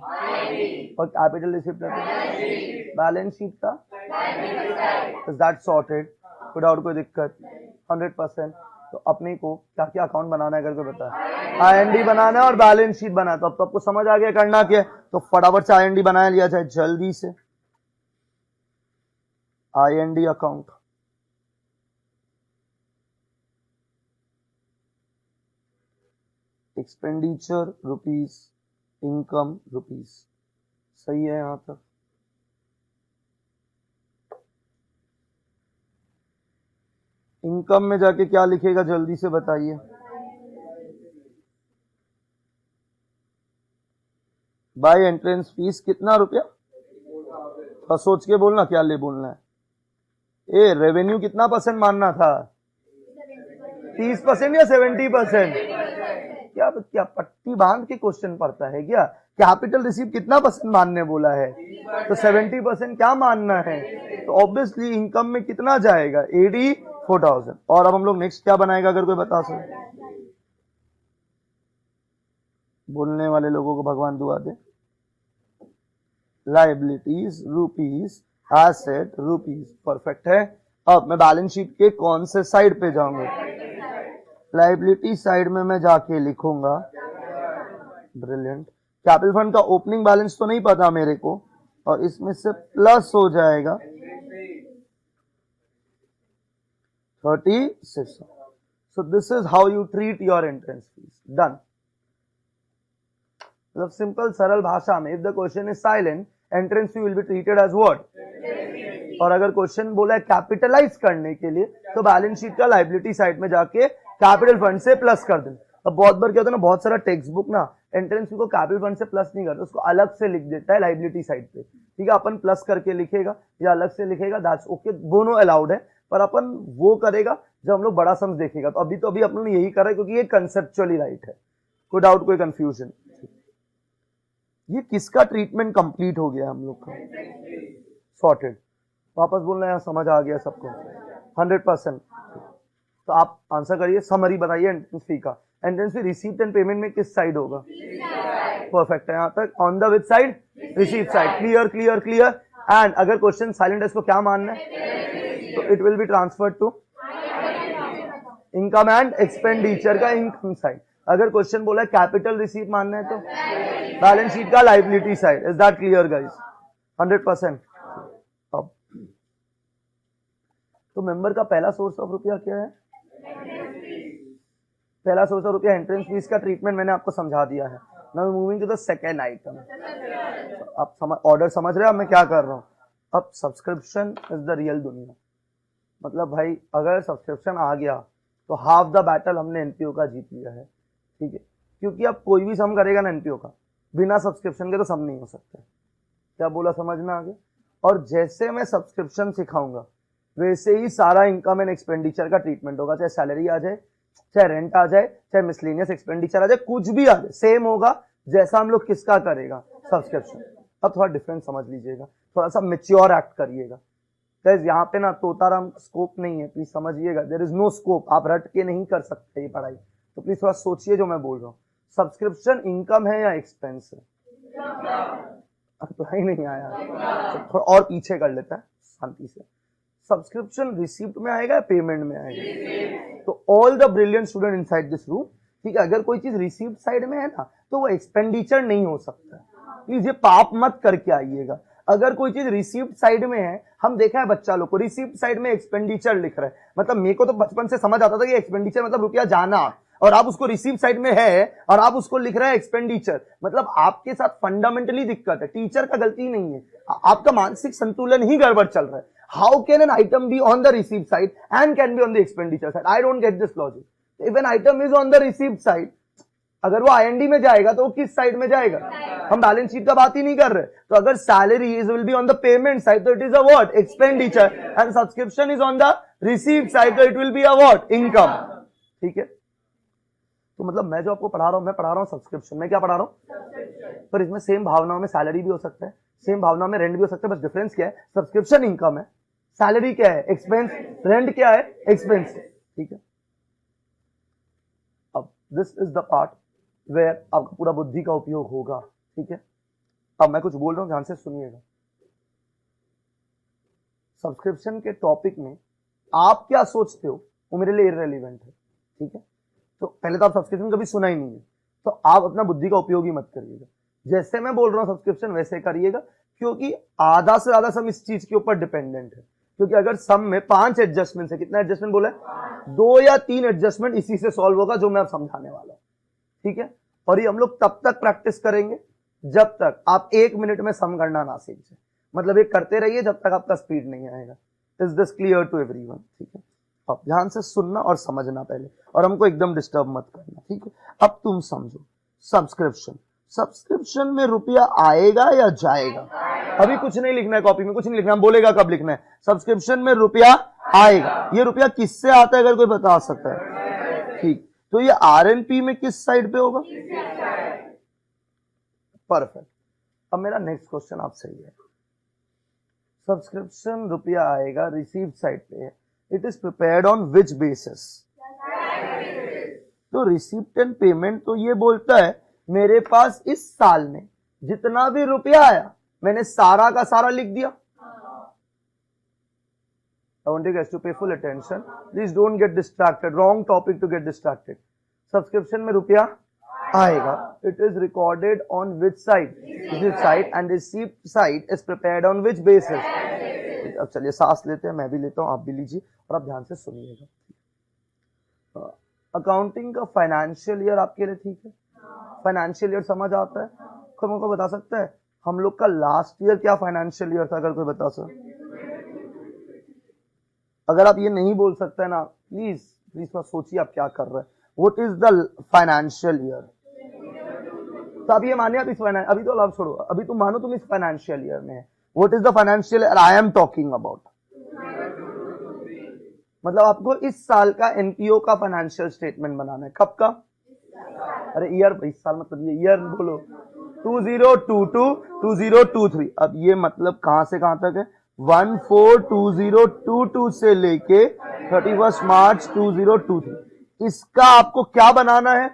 और कैपिटल रिसीप्ट है तो बैलेंस शीट का। Is that sorted? विदाउट कोई दिक्कत, 100%। तो अपने को क्या क्या अकाउंट बनाना है करके बता, आईएनडी बनाना है और बैलेंस शीट बनाना है। तो अब तो आपको समझ आ गया करना क्या है, तो फटाफट से आईएनडी बना लिया जाए जल्दी से। IND account, expenditure rupees, income rupees. सही है यहां तक? इनकम में जाके क्या लिखेगा जल्दी से बताइए। बाय एंट्रेंस फीस कितना रुपया, तो सोच के बोलना क्या ले बोलना है। ए रेवेन्यू कितना परसेंट मानना था, 30% या 70%? क्या पट्टी बांध के क्वेश्चन पड़ता है क्या? कैपिटल रिसीव कितना परसेंट मानने बोला है, तो 70% क्या मानना है। तो ऑब्वियसली इनकम में कितना जाएगा, 84,000। और अब हम लोग नेक्स्ट क्या बनाएगा, अगर कोई बता सके। बोलने वाले लोगों को भगवान दुआ दे। Liabilities rupees, asset rupees. Perfect है। अब मैं बैलेंस शीट के कौन से साइड पे जाऊंगा, लाइबिलिटी साइड में मैं जाके लिखूंगा। ब्रिलियंट। कैपिटल फंड का ओपनिंग बैलेंस तो नहीं पता मेरे को, और इसमें से प्लस हो जाएगा 36। So this is how you treat your entrance fees. Done. मतलब सिंपल सरल भाषा में, if the question is silent, entrance fee will be treated as what? और अगर क्वेश्चन बोला है कैपिटलाइज करने के लिए, तो बैलेंस शीट का लाइबिलिटी साइड में जाके कैपिटल फंड से प्लस कर दें। अब बहुत बार क्या होता है ना, बहुत सारा टेक्स्ट बुक ना एंट्रेंस फी को कैपिटल फंड से प्लस नहीं करता, उसको अलग से लिख देता है लाइबिलिटी साइड पे। ठीक है, अपन प्लस करके लिखेगा या अलग से लिखेगा, दैट्स ओके, दोनों अलाउड है। पर अपन वो करेगा जब हम लोग बड़ा सम्स देखेगा। तो अभी अपन ने यही करा है, क्योंकि ये कंसेप्चुअली राइट है। कोई डाउट, कोई कंफ्यूजन? ये किसका ट्रीटमेंट कंप्लीट हो गया हम लोग का? सॉर्टेड। वापस बोलना है, समझ आ गया सबको? 100%। तो आप आंसर करिए, समरी बताइए एंट्रेंस फी का। Entrance fee receipt and payment में किस साइड होगा? परफेक्ट है यहाँ तक। On the which side? Receipt side. Clear clear clear. And अगर क्वेश्चन साइलेंट है, इसको क्या मानना है? तो it will be transferred to income and expenditure का इनकम साइड। अगर क्वेश्चन बोला कैपिटल रिसीट मानना है तो बैलेंस शीट का liability side. Is that clear guys? 100%। अब तो मेंबर का पहला सोर्स ऑफ रुपया क्या है? पहला सोर्स ऑफ रुपया एंट्रेंस फीस का ट्रीटमेंट मैंने आपको समझा दिया है। Now moving to the second item. आप ऑर्डर समझ रहे हैं अब मैं क्या कर रहा हूं? अब सब्सक्रिप्शन इज द रियल दुनिया। मतलब भाई अगर सब्सक्रिप्शन आ गया तो हाफ द बैटल हमने एनपीओ का जीत लिया है, ठीक है? क्योंकि अब कोई भी सम करेगा ना एनपीओ का, बिना सब्सक्रिप्शन के तो सम नहीं हो सकता। क्या बोला समझ में आ गया? और जैसे मैं सब्सक्रिप्शन सिखाऊंगा वैसे ही सारा इनकम एंड एक्सपेंडिचर का ट्रीटमेंट होगा। चाहे सैलरी आ जाए, चाहे रेंट आ जाए, चाहे मिसलेनियस एक्सपेंडिचर आ जाए, कुछ भी आ जाए, सेम होगा जैसा हम लोग किसका करेगा? सब्सक्रिप्शन। अब थोड़ा डिफरेंस समझ लीजिएगा, थोड़ा सा मेच्योर एक्ट करिएगा। गाइस यहाँ पे ना तोताराम स्कोप नहीं है, प्लीज समझिएगा। There is no scope. आप रट के नहीं कर सकते ये पढ़ाई, तो प्लीज थोड़ा सोचिए जो मैं बोल रहा हूँ। सब्सक्रिप्शन इनकम है या एक्सपेंस है? तो ही नहीं आया, तो थोड़ा और पीछे कर लेता है शांति से। सब्सक्रिप्शन रिसीप्ट में आएगा या पेमेंट में आएगा? तो all the brilliant student inside this room, ठीक है, अगर कोई चीज रिसीप्ट साइड में है ना तो वो एक्सपेंडिचर नहीं हो सकता। प्लीज ये पाप मत करके आइएगा। अगर कोई चीज रिसीप्ट साइड में है, हम देखा है बच्चा लोग को रिसीप्ट साइड में एक्सपेंडिचर लिख रहे हैं, मतलब मेरे को तो बचपन से समझ आता था कि एक्सपेंडिचर मतलब रुपया जाना, और आप उसको रिसीप्ट साइड में है और आप उसको लिख रहे हैं एक्सपेंडिचर, मतलब आपके साथ फंडामेंटली दिक्कत है। टीचर का गलती नहीं है, आपका मानसिक संतुलन ही गड़बड़ चल रहा है। How can an item B on the receipt side and can be on the expenditure side? I don't get this logic. If an item is on the receipt side, अगर वो आईएनडी में जाएगा तो वो किस साइड में जाएगा? हम बैलेंस शीट का बात ही नहीं कर रहे। तो अगर salary is will be on the payment side तो it is a what? Expenditure. And subscription is on the receipt side तो it will be a what? Income. ठीक है, तो मतलब मैं जो आपको पढ़ा रहा हूं, मैं पढ़ा रहा हूं सब्सक्रिप्शन। मैं क्या पढ़ा रहा हूं? पर इसमें सेम भावनाओं में सैलरी भी हो सकता है, सेम भावनाओं में रेंट भी हो सकता है, बस डिफरेंस क्या है? सब्सक्रिप्शन इनकम है, सैलरी क्या है? एक्सपेंस। रेंट क्या है? एक्सपेंस। ठीक है, अब this is the part where आपका पूरा बुद्धि का उपयोग होगा। ठीक है, अब मैं कुछ बोल रहा हूं, ध्यान से सुनिएगा। सब्सक्रिप्शन के टॉपिक में आप क्या सोचते हो वो मेरे लिए इररिलेवेंट है। ठीक है, तो पहले तो आप सब्सक्रिप्शन कभी सुना ही नहीं है, तो आप अपना बुद्धि का उपयोग ही मत करिएगा। जैसे मैं बोल रहा हूं सब्सक्रिप्शन वैसे करिएगा, क्योंकि आधा से ज्यादा सम इस चीज के ऊपर डिपेंडेंट है। क्योंकि अगर सम में 5 एडजस्टमेंट है, कितना एडजस्टमेंट बोला है? 2 या 3 एडजस्टमेंट इसी से सॉल्व होगा जो मैं अब समझाने वाला हूं। ठीक है, और ये हम लोग तब तक प्रैक्टिस करेंगे जब तक आप 1 मिनट में सम करना ना सीख जाए। मतलब ये करते रहिए जब तक आपका स्पीड नहीं आएगा। Is this clear to everyone? ठीक है, अब ध्यान से सुनना और समझना पहले, और हमको एकदम डिस्टर्ब मत करना। ठीक है, अब तुम समझो सब्सक्रिप्शन। सब्सक्रिप्शन में रुपया आएगा या जाएगा? अभी कुछ नहीं लिखना है कॉपी में, कुछ नहीं लिखना, हम बोलेगा कब लिखना है। सब्सक्रिप्शन में रुपया आएगा। ये रुपया किससे आता है अगर कोई बता सकता है? ठीक, तो ये आरएनपी में किस साइड पे होगा? परफेक्ट। अब मेरा नेक्स्ट क्वेश्चन आपसे ही है, सब्सक्रिप्शन रुपया आएगा, रिसीव्ड साइड पे है, it is prepared on which basis? तो रिसीप्ट एंड पेमेंट तो ये बोलता है मेरे पास इस साल में जितना भी रुपया आया मैंने सारा का सारा लिख दिया। I want you guys to pay full attention. Please don't get distracted. Wrong topic to get distracted. Subscription में रुपया आएगा. It is recorded on which side? Receipt side, and receipt side is prepared on which basis? अब चलिए सांस लेते हैं, मैं भी लेता हूँ, आप भी लीजिए और आप ध्यान से सुनिएगा। अकाउंटिंग का फाइनेंशियल ईयर आपके लिए ठीक है? फाइनेंशियल ईयर समझ आता है? कोई मुझको बता सकता है हम लोग का लास्ट ईयर क्या फाइनेंशियल ईयर था? अगर कोई बता सकता, अगर आप ये नहीं बोल सकते ना, प्लीज प्लीज थोड़ा सोचिए आप क्या कर रहे हैं। What is the financial year? तो आप ये मानिए आप इस अभी तो लाभ छोड़ो, अभी तुम मानो तुम इस फाइनेंशियल ईयर में है। What is the financial year I am talking about? मतलब आपको इस साल का एनपीओ का फाइनेंशियल स्टेटमेंट बनाना है। कब का? अरे ईयर, इस साल मतलब ये ईयर बोलो। 2022 2023। अब ये मतलब कहां से कहां तक है? 142022 से लेके 31 मार्च 2023। इसका आपको क्या बनाना है?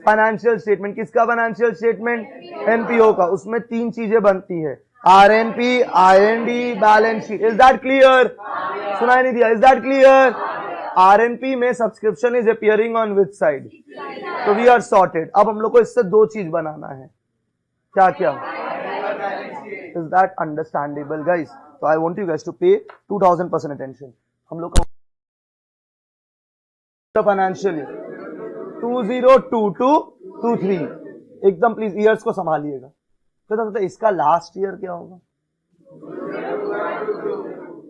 Financial statement. किसका फाइनेंशियल स्टेटमेंट? एनपीओ का। उसमें तीन चीजें बनती है, RNP, IND, balance sheet. Is that clear? सुनाई नहीं दिया? Is that clear? आरएनपी में subscription is appearing on which side? तो वी आर सॉर्टेड। अब हम लोग को इससे दो चीज बनाना है। क्या क्या? Is that understandable guys? तो I want you guys to pay 2000% attention. हम लोग का फाइनेंशियल ईयर 2022-23 एकदम प्लीज ईयर्स को संभालिएगा। तो इसका लास्ट ईयर क्या होगा?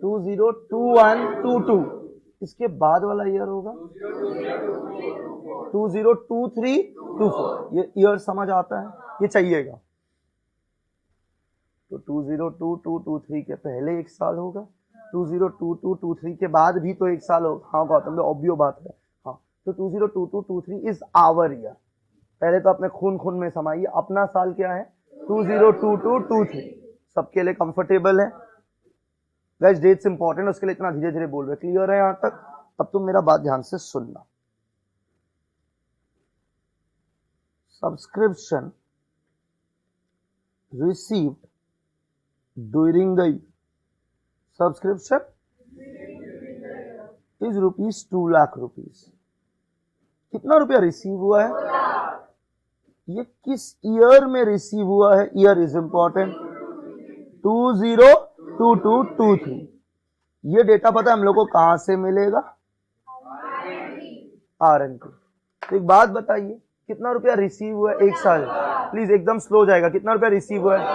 2021-22। इसके बाद वाला ईयर होगा 2023-24। ये ईयर समझ आता है? ये चाहिएगा। तो 2022-23 के पहले एक साल होगा, 2022-23 के बाद भी तो एक साल होगा। हाँ गौतम भाई, ऑब्वियस बात है। हाँ, तो 2022-23 इज आवर ईयर। पहले तो अपने खून खून में समाइए, अपना साल क्या है? 2022-23। सबके लिए कंफर्टेबल है गाइस? डेट्स इंपॉर्टेंट, उसके लिए इतना धीरे धीरे बोल रहे। क्लियर है यहां तक? अब तुम मेरा बात ध्यान से सुनना। Subscription received during the subscription is rupees 2 lakh rupees. कितना रुपया रिसीव हुआ है? ये किस ईयर में रिसीव हुआ है? Year is important. 2022-23। ये डेटा पता है हम लोग को कहां से मिलेगा? आरएनपी। तो एक बात बताइए, कितना रुपया रिसीव हुआ है एक साल? प्लीज एकदम स्लो जाएगा। कितना रुपया रिसीव हुआ है?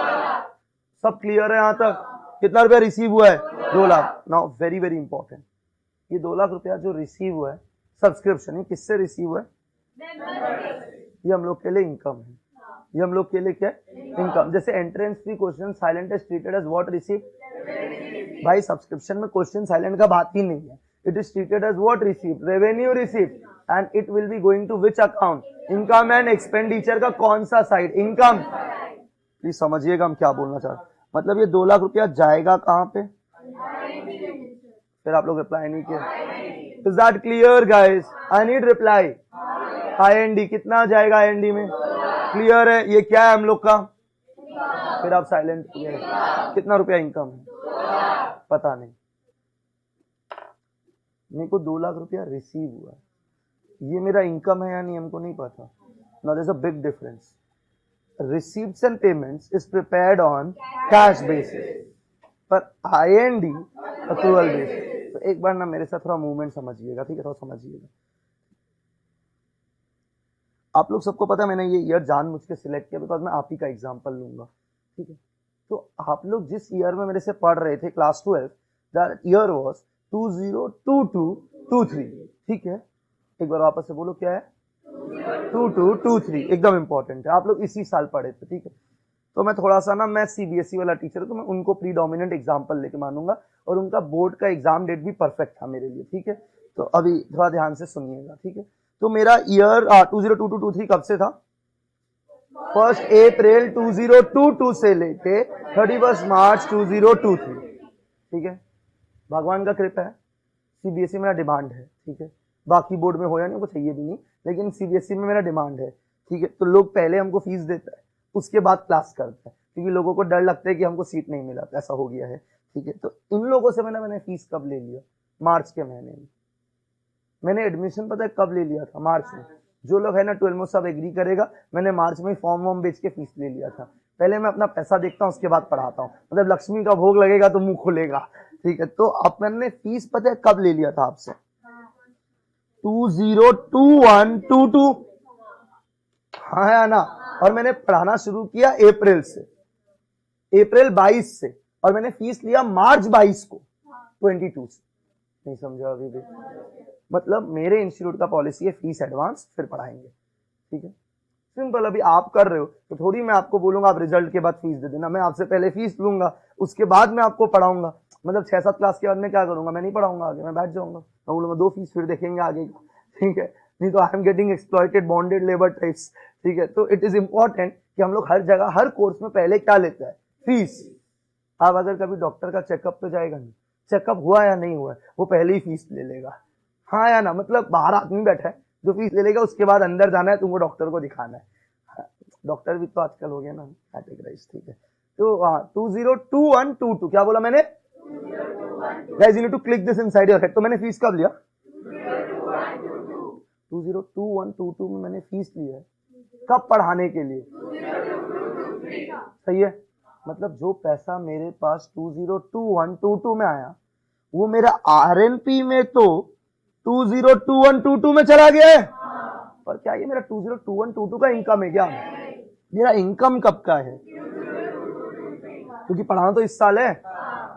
सब क्लियर है यहां तक? कितना रुपया रिसीव हुआ है? 2 lakh. Now very very important, ये 2 लाख रुपया जो रिसीव हुआ है सब्सक्रिप्शन, ये किससे रिसीव हुआ है? ये हम लोग के लिए इनकम है। ये हम लोग के लिए क्या है? इनकम। जैसे entrance fee question silent is treated as what receive? भाई सब्सक्रिप्शन में क्वेश्चन साइलेंट का बात ही नहीं है। It is treated as what receive? Revenue receive. And it will be going to which account? Income and expenditure का कौन सा साइड? इनकम। प्लीज समझिएगा हम क्या बोलना चाह रहे हैं। मतलब ये 2 लाख रुपया जाएगा कहां पे? फिर आप लोग रिप्लाई नहीं किया। Is that clear guys? I need reply. IND कितना जाएगा? आईएनडी में क्लियर है? ये क्या है हम लोग का? फिर आप साइलेंट किए। कितना रुपया इनकम है? पता नहीं। मेरे को 2 लाख रुपया रिसीव हुआ है, ये मेरा इनकम है या नहीं हमको नहीं पता। Now there is a big difference. Receipts and payments is prepared on cash basis, पर IND accrual basis। तो एक बार ना मेरे साथ थोड़ा मूवमेंट समझिएगा, ठीक है? थोड़ा समझिएगा। आप लोग सबको पता है मैंने ये ईयर जानबूझ के सिलेक्ट किया बिकॉज मैं आप ही का एग्जांपल लूंगा, ठीक है? तो आप लोग जिस ईयर में मेरे से पढ़ रहे थे क्लास 12, दैट ईयर वाज 2022-23, ठीक है? एक बार वापस से बोलो, क्या है? 2223 एकदम इंपॉर्टेंट है। आप लोग इसी साल पढ़े थे, ठीक है? तो मैं थोड़ा सा ना, मैं सीबीएसई वाला टीचर हूं तो मैं उनको प्रीडोमिनेंट एग्जांपल लेके मानूंगा, और उनका बोर्ड का एग्जाम डेट भी परफेक्ट था मेरे लिए, ठीक है? तो अभी थोड़ा ध्यान से सुनिएगा, ठीक है? तो मेरा ईयर 2022-23 कब से था? 1 अप्रैल 2022 से लेके 31 मार्च 2023, ठीक है? भगवान का कृपा है, सीबीएसई मेरा डिमांड है, ठीक है? बाकी बोर्ड में हो या नहीं, को चाहिए भी नहीं, लेकिन सीबीएसई में मेरा डिमांड है, ठीक है? तो लोग पहले हमको फीस देता है, उसके बाद क्लास करता है, क्योंकि लोगों को डर लगता है कि हमको सीट नहीं मिला, ऐसा हो गया है, ठीक है? तो इन लोगों से मैंने फीस कब ले लिया? मार्च के महीने में। मैंने एडमिशन पता है कब ले लिया था? मार्च में। जो लोग है ना 12 में सब एग्री करेगा, मैंने मार्च में फॉर्म वॉर्म बेच के फीस ले लिया था। पहले मैं अपना पैसा देखता हूँ, उसके बाद पढ़ाता हूँ, मतलब लक्ष्मी का भोग लगेगा तो मुंह खुलेगा, ठीक है? तो अब मैंने फीस पता है कब ले लिया था आपसे? 2021-22, हाँ है ना? और मैंने पढ़ाना शुरू किया अप्रैल से, अप्रैल 22 से, और मैंने फीस लिया मार्च 22 को 22 से। नहीं समझा अभी भी? मतलब मेरे इंस्टीट्यूट का पॉलिसी है फीस एडवांस फिर पढ़ाएंगे, ठीक है? सिंपल। अभी आप कर रहे हो तो थोड़ी मैं आपको बोलूंगा आप रिजल्ट के बाद फीस दे देना। मैं आपसे पहले फीस लूंगा, उसके बाद मैं आपको पढ़ाऊंगा। मतलब 6-7 क्लास के बाद मैं क्या करूंगा? मैं नहीं पढ़ाऊंगा आगे, मैं बैठ जाऊंगा, मैं बोलूंगा 2 फीस फिर देखेंगे आगे का, ठीक है? नहीं तो I am getting exploited bonded labour types, ठीक है। तो इट इज इम्पोर्टेंट कि हम लोग हर जगह हर कोर्स में पहले क्या लेते हैं, फीस। आप अगर कभी डॉक्टर का चेकअप पे जाएगा, नहीं चेकअप हुआ या नहीं हुआ, वो पहले ही फीस ले लेगा, हाँ या ना। मतलब बाहर आदमी बैठा है जो फीस ले लेगा, उसके बाद अंदर जाना है, तुमको डॉक्टर को दिखाना है। डॉक्टर भी तो आजकल हो गया ना कैटेगराइज, ठीक है। तो 202122 क्या बोला मैंने, guys you need to click this inside your head. तो मैंने फीस कब लिया, 202122 में मैंने फीस ली है, कब पढ़ाने के लिए, सही है। मतलब जो पैसा मेरे पास 202122 में आया, वो मेरा आरएनपी में तो 202122 में चला गया है। और क्या ये मेरा 202122 का इनकम है क्या, मेरा इनकम कब का है, क्योंकि पढ़ाना तो इस साल है।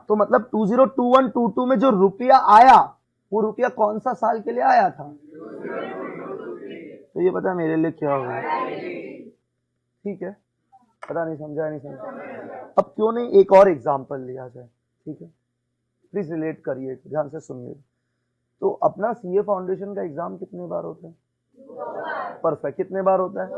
तो मतलब 202122 में जो रुपया आया, वो रुपया कौन सा साल के लिए आया था, तो ये पता है मेरे लिए क्या होगा, ठीक है। पता नहीं समझा नहीं समझा। अब क्यों नहीं एक और एग्जांपल लिया जाए, ठीक है। प्लीज रिलेट करिए, ध्यान से सुनिए। तो अपना सीए फाउंडेशन का एग्जाम कितने बार होता है, परफेक्ट। कितने बार होता है,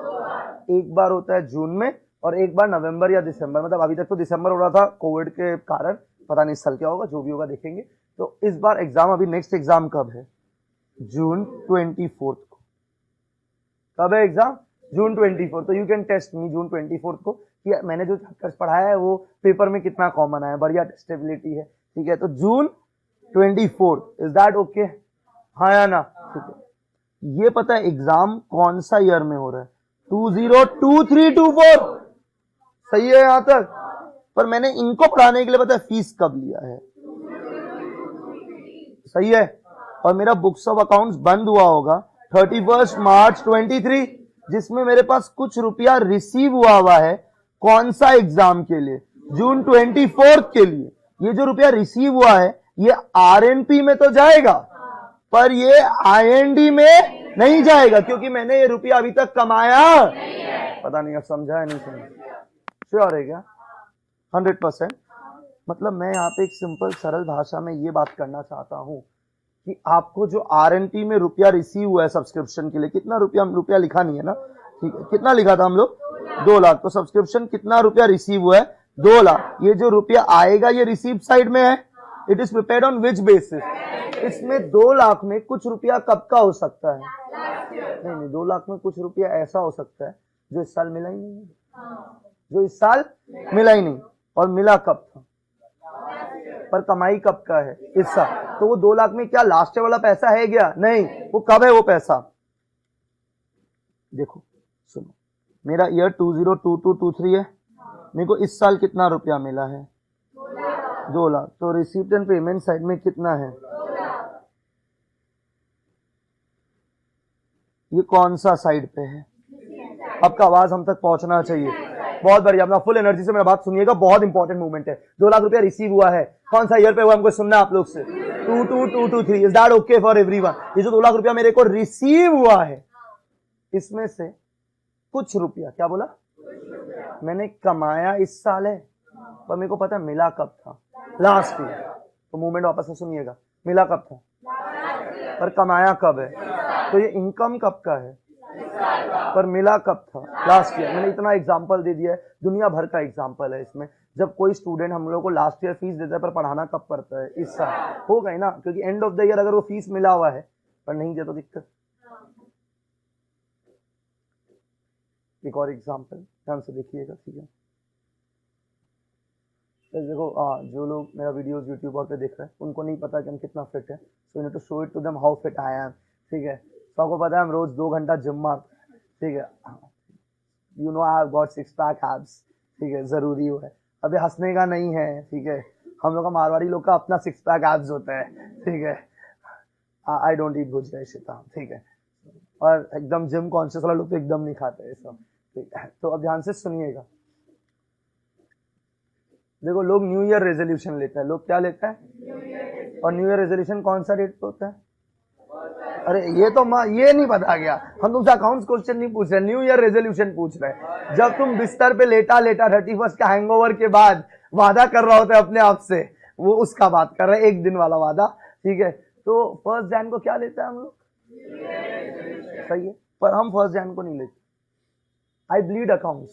एक बार होता है जून में, और एक बार नवंबर या दिसंबर। मतलब अभी तक तो दिसंबर हो रहा था कोविड के कारण, पता नहीं इस साल क्या होगा, जो भी होगा देखेंगे। तो इस बार एग्जाम, अभी नेक्स्ट एग्जाम कब है, जून 24 को। कब है एग्जाम, जून 24। तो यू कैन टेस्ट मी जून 24 को कि मैंने जो चैप्टर्स पढ़ाया है वो पेपर में कितना कॉमन आया, बढ़िया टेस्टेबिलिटी है, ठीक है। तो जून 24, इज दैट ओके, हाँ या ना, ठीक है। ये पता है एग्जाम कौन सा ईयर में हो रहा है, 2023-24, सही है यहां तक। पर मैंने इनको पढ़ाने के लिए पता है फीस कब लिया है, सही है। और मेरा बुक्स ऑफ अकाउंट्स बंद हुआ होगा 31 मार्च 23, जिसमें मेरे पास कुछ रुपया रिसीव हुआ है, कौन सा एग्जाम के लिए, जून 24 के लिए। ये जो रुपया रिसीव हुआ है, ये आरएनपी में तो जाएगा, पर ये आईएनडी में नहीं जाएगा, क्योंकि मैंने ये रुपया अभी तक कमाया पता नहीं, अब समझा है नहीं समझा, श्योर है क्या, 100%। मतलब मैं यहाँ पे एक सिंपल सरल भाषा में ये बात करना चाहता हूं कि आपको जो आरएनपी में रुपया रिसीव हुआ है सब्सक्रिप्शन के लिए, कितना रुपया लिखा नहीं है ना, ठीक है। कितना लिखा था हम लोग, 2 लाख। तो सब्सक्रिप्शन कितना रुपया रिसीव हुआ है, 2 लाख। ये जो रुपया आएगा ये रिसीव साइड में है, it is prepared on which basis. इसमें 2 लाख में कुछ रुपया कब का हो सकता है, नहीं 2 लाख में कुछ रुपया ऐसा हो सकता है जो इस साल मिला ही नहीं है, जो इस साल मिला ही नहीं। और मिला कब था, पर कमाई कब का है, इस साल। तो वो 2 लाख में क्या लास्ट वाला पैसा है क्या, नहीं। वो कब है वो पैसा, देखो सुनो, मेरा ईयर 2022-23 है, मेरे को इस साल कितना रुपया मिला है, 2 लाख। तो रिसीप्ट एंड पेमेंट साइड में कितना है, ये कौन सा साइड पे है, आपका आवाज हम तक पहुंचना चाहिए। बहुत बढ़िया, अपना फुल एनर्जी से मेरा बात सुनिएगा, बहुत इंपॉर्टेंट मूवमेंट है। 2 लाख रुपया रिसीव हुआ है, कौन सा ईयर पे हुआ हमको सुनना आप लोग से, 22-23। Is that okay for everyone. ये जो 2 लाख रुपया मेरे को रिसीव हुआ है, इसमें से कुछ रुपया, क्या बोला, मैंने कमाया इस साल है, पर मेरे को पता है मिला कब था, लास्ट ईयर। तो मूवमेंट वापस से सुनिएगा, मिला कब था, पर कमाया कब है। तो ये इनकम कब का है, पर मिला कब था, लास्ट ईयर। मैंने इतना एग्जांपल दे दिया है, दुनिया भर का एग्जांपल है इसमें। जब कोई स्टूडेंट हम लोग को लास्ट ईयर फीस देता है, पर पढ़ाना कब पड़ता है, इस साल, हो गई ना। क्योंकि एंड ऑफ द ईयर अगर वो फीस मिला हुआ है पर नहीं दिया तो दिक्कत। एक और एग्जांपल ध्यान से देखिएगा, ठीक है। देखो जो लोग मेरा वीडियोस यूट्यूब पे देख रहे हैं, उनको नहीं पता कि हम कितना फिट है, so you need to show it to them how fit I am, ठीक है। सबको पता है हम रोज 2 घंटा जिम मारते हैं, ठीक है। You know I have got 6 pack abs, ठीक है, जरूरी है। अभी हंसने का नहीं है, ठीक है। हम लोग का मारवाड़ी लोग का अपना 6 पैक एब्स होता है, ठीक है। आई डोंट ईट भुजिया शिता, ठीक है। और एकदम जिम कॉन्शियस वाला लोग तो एकदम नहीं खाते ये सब, ठीक है। तो अब ध्यान से सुनिएगा, देखो लोग न्यू ईयर रेजोल्यूशन लेता है, लोग क्या लेता है, और न्यू ईयर रेजोल्यूशन कौन सा डेट पे होता है, अरे ये तो ये नहीं पता गया। हम तुमसे अकाउंट्स क्वेश्चन नहीं पूछ रहे, न्यू ईयर रेजोल्यूशन पूछ रहे हैं। जब तुम बिस्तर पे लेटा 31 का हैंगओवर के बाद वादा कर रहा होता है अपने आप से, वो उसका बात कर रहे हैं, 1 दिन वाला वादा, ठीक है। तो 1 जैन को क्या लेता है हम लोग, सही है, पर हम 1 जैन को नहीं लेते। आई ब्लीड अकाउंट्स,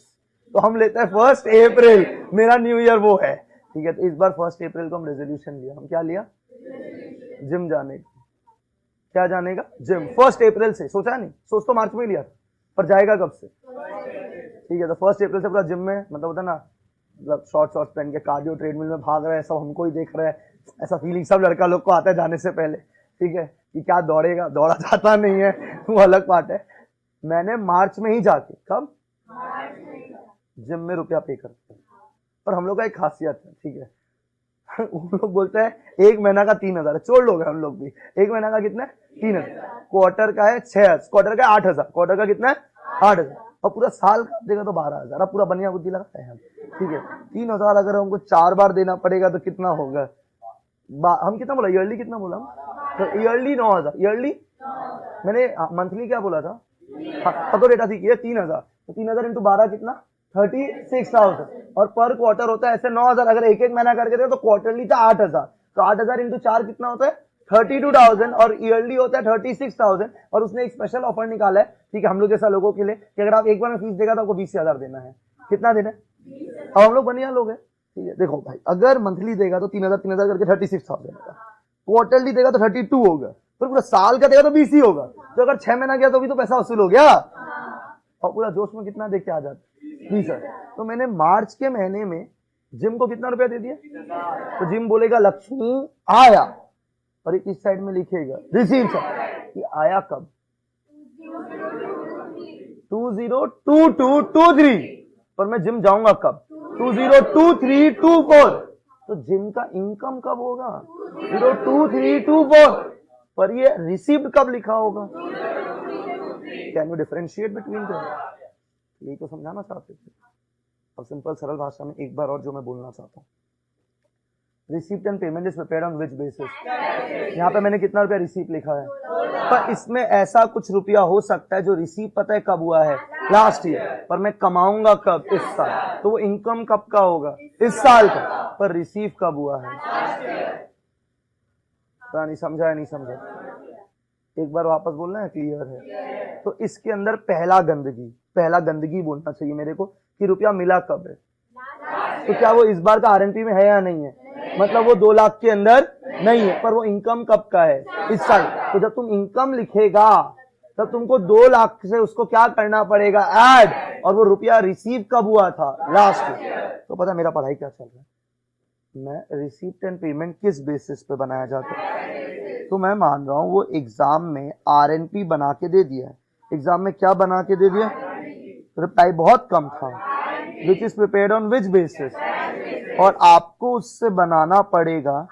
तो हम लेते हैं 1 अप्रैल, मेरा न्यू ईयर वो है, ठीक है। तो इस बार 1 अप्रैल को हम रेजोल्यूशन लिया, हम क्या लिया, जिम जाने का। क्या जाने का, जिम। 1 अप्रैल से, सोचा नहीं, सोच तो मार्च में ही लिया था, पर जाएगा कब से, ठीक है। तो 1 अप्रैल से पूरा जिम में, मतलब होता ना, मतलब शॉर्ट्स पहन के कार्डियो ट्रेडमिल में भाग रहे हैं, सब हमको ही देख रहे हैं, ऐसा फीलिंग सब लड़का लोग को आता है जाने से पहले, ठीक है, कि क्या दौड़ेगा, दौड़ा जाता नहीं है, वो अलग बात है। मैंने मार्च में ही जाके, कब, जिम में रुपया पे करते हैं। और हम लोग का एक खासियत है, ठीक है, उन लोग बोलते हैं 1 महीना का 3,000 है, चोर लोग हैं हम लोग भी। 1 महीना का कितना है, 3,000, क्वार्टर का है 6,000, क्वार्टर का 8,000, क्वार्टर का कितना है 8,000, और पूरा साल का देगा तो 12,000। अब पूरा बनिया बुद्धि लगाते हैं हम, ठीक है। 3,000 अगर हमको 4 बार देना पड़ेगा तो कितना होगा, हम कितना बोला, ईयरली कितना बोला, तो ईयरली 9,000, ईयरली, मैंने मंथली क्या बोला था, तो डेटा सीखिए 3,000, तो 3,000 इंटू 12 कितना, 36,000, और पर क्वार्टर होता है ऐसे 9,000। अगर एक एक महीना करके दे तो क्वार्टरली था 8,000, तो 8,000 इंटू 4 कितना होता है 32,000, और ईयरली होता है 36,000। और उसने एक स्पेशल ऑफर निकाला है, ठीक है, हम लोग जैसा लोगों के लिए, कि अगर आप एक बार में फीस देगा तो आपको 20,000 देना है। कितना देना है, अब हम लोग बढ़िया लोग हैं, ठीक है। देखो भाई, अगर मंथली देगा तो 3,000 करके 36,000 होगा, क्वार्टरली देगा तो 32 होगा, फिर पूरा साल का देगा तो 20 ही होगा। तो अगर 6 महीना गया तो भी तो पैसा वसूल हो गया, और पूरा जोश में कितना देख के आ जाता, 20,000। तो मैंने मार्च के महीने में जिम को कितना रुपया दे दिया, तो जिम बोलेगा लक्ष्मी आया, और इस साइड में लिखेगा रिसीव कि आया कब, 202223, पर मैं जिम जाऊंगा कब, 202324। तो जिम का इनकम कब होगा, 02324, पर ये रिसीव्ड कब लिखा होगा। कैन यू डिफरेंशिएट बिटवीन दो, यही तो समझाना चाहते थे। अब सिंपल सरल भाषा में एक बार और जो मैं बोलना चाहता हूँ, receipt and payment is prepared on which basis. यहाँ पे मैंने कितना रुपया रिसीप्ट लिखा है, पर इसमें ऐसा कुछ रुपया हो सकता है जो रिसीव पता है कब हुआ है, लास्ट ईयर, पर मैं कमाऊंगा कब, इस साल, तो वो इनकम कब का होगा, इस साल का, पर रिसीव कब हुआ है, पता नहीं समझा है, नहीं समझा, एक बार वापस बोलना है, क्लियर है। तो इसके अंदर पहला गंदगी बोलना चाहिए मेरे को, कि रुपया मिला कब है, तो क्या वो इस बार का आरएनपी में है या नहीं है, मतलब वो 2 लाख के अंदर नहीं है, पर वो इनकम कब का है, इस साल। तो जब तुम इनकम लिखेगा तब तुमको 2 लाख से उसको क्या करना पड़ेगा, ऐड, और वो रुपया रिसीव कब हुआ था, लास्ट ईयर। तो पता मेरा पढ़ाई क्या चल रहा है, मैं रिसीप्ट एंड पेमेंट किस बेसिस पे बनाया जाता है, तो मैं मान रहा हूं वो एग्जाम में आरएनपी बना के दे दिया है। एग्जाम में क्या बना के दे दिया, रिप्लाई बहुत कम था, which is prepared on which basis, और आपको उससे बनाना पड़ेगा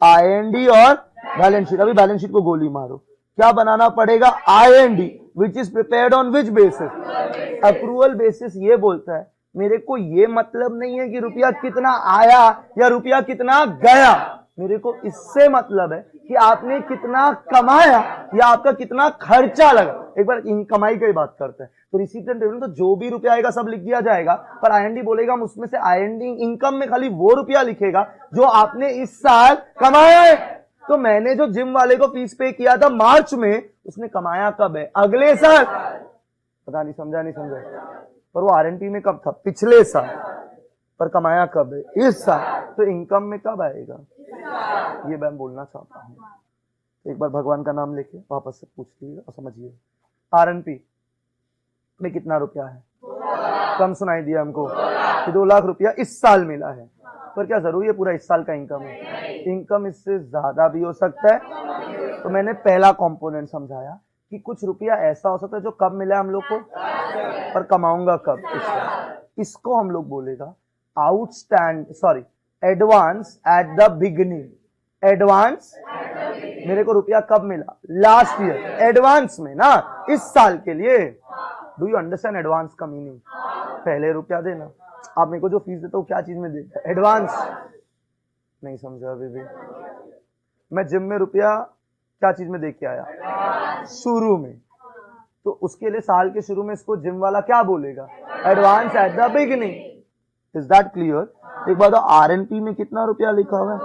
आईएनडी और बैलेंस शीट। अभी बैलेंस शीट को गोली मारो, क्या बनाना पड़ेगा, IND, which is prepared on which basis. Approval basis ये बोलता है मेरे को ये मतलब नहीं है कि रुपया कितना आया या रुपया कितना गया, मेरे को इससे मतलब है कि आपने कितना कमाया या आपका कितना खर्चा लगा। एक बार इन कमाई की बात करते हैं, तो रिसीप्ट एंड पेमेंट तो जो भी रुपया आएगा सब लिख दिया जाएगा, पर आईएनडी बोलेगा हम उसमें से आईएनडी इनकम में खाली वो रुपया लिखेगा जो आपने इस साल कमाया है। तो मैंने जो जिम वाले को फीस पे किया था मार्च में, उसने कमाया कब है, अगले साल। पता नहीं समझा, नहीं समझा, पर वो आरएनपी में कब था, पिछले साल, पर कमाया कब है, इस साल। तो इनकम में कब आएगा, ये मैं बोलना चाहता हूं। एक बार भगवान का नाम लेके वापस से पूछ लीजिए और समझिए, आरएनपी में कितना रुपया है, कम सुनाई दिया हमको कि 2 लाख रुपया इस साल मिला है, पर क्या जरूरी है पूरा इस साल का इनकम है, इनकम इससे ज्यादा भी हो सकता है। तो मैंने पहला कंपोनेंट समझाया कि कुछ रुपया ऐसा हो सकता है जो कब मिला हम लोग को, पर कमाऊंगा कब, इस साल। इसको हम लोग बोलेगा advance at the beginning. Advance, मेरे को रुपया कब मिला, लास्ट ईयर, एडवांस में ना, इस साल के लिए। डू यू अंडरस्टैंड एडवांस का मीनिंग, पहले रुपया देना। आप मेरे को जो फीस देते हो क्या चीज में देते हैं, एडवांस। नहीं समझा अभी भी, मैं जिम में रुपया क्या चीज में दे के आया, शुरू में, तो उसके लिए साल के शुरू में इसको जिम वाला क्या बोलेगा, advance at the beginning. Is that clear. एक बात, आरएनपी में कितना रुपया लिखा हुआ है,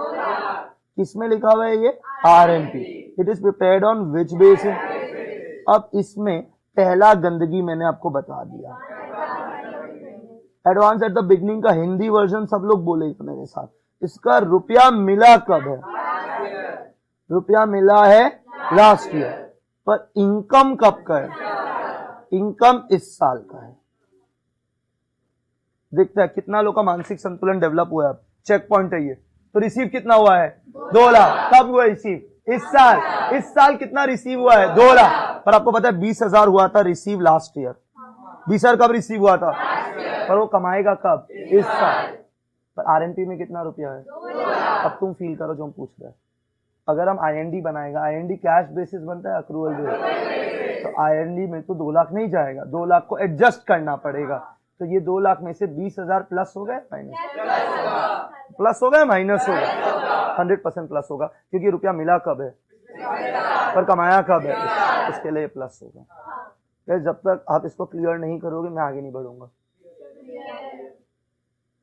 किसमें लिखा हुआ है ये, RNP. It is prepared on which basis. अब इसमें पहला गंदगी मैंने आपको बता दिया। एडवांस एट द बिगनिंग का हिंदी वर्जन सब लोग बोलेंगे मेरे साथ। इसका रुपया मिला कब है? रुपया मिला है लास्ट ईयर, पर इनकम कब का है? इनकम इस साल का है। देखते हैं कितना लोग का मानसिक संतुलन डेवलप हुआ है। चेक पॉइंट है ये। तो रिसीव कितना हुआ है? 2 लाख। कब हुआ रिसीव? इस साल। इस साल कितना रिसीव हुआ है? 2 लाख। पर आपको पता है 20,000 हुआ था रिसीव लास्ट ईयर। 20,000 कब रिसीव हुआ था? पर वो कमाएगा कब? इस साल। पर आरएनपी में कितना रुपया है? अब तुम फील करो जो हम पूछ रहे हैं। अगर हम आईएनडी बनाएगा, आईएनडी कैश बेसिस बनता है अक्रूवल बेसिस, तो आईएनडी में तो 2 लाख नहीं जाएगा, 2 लाख को एडजस्ट करना पड़ेगा। तो ये 2 लाख में से 20,000 प्लस हो गए माइनस? प्लस हो गए माइनस हो गए? 100% प्लस होगा, क्योंकि रुपया मिला कब है पर कमाया कब है, इसके लिए प्लस होगा। जब तक आप इसको क्लियर नहीं करोगे मैं आगे नहीं बढ़ूंगा।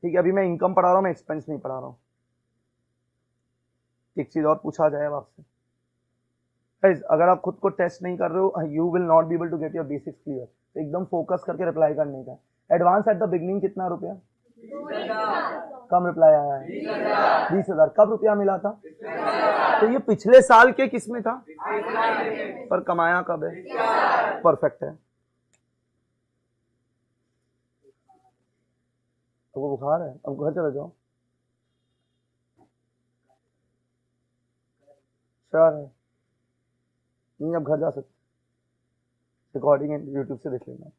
ठीक है, अभी मैं इनकम पढ़ा रहा हूं, मैं एक्सपेंस नहीं पढ़ा रहा हूं। एक चीज और पूछा जाए आपसे, अगर आप खुद को टेस्ट नहीं कर रहे हो, you will not be able to get your basics clear. तो एकदम फोकस करके रिप्लाई करने का। एडवांस एट द बिगनिंग कितना रुपया? कम रिप्लाई आया है 20,000। कब रुपया मिला था? तो ये पिछले साल के किस में था? पर कमाया कब है? परफेक्ट है। तो वो बुखार है, अब घर चले जाओ। श्योर है? नहीं, अब घर जा सकते, रिकॉर्डिंग यूट्यूब से देख लेना।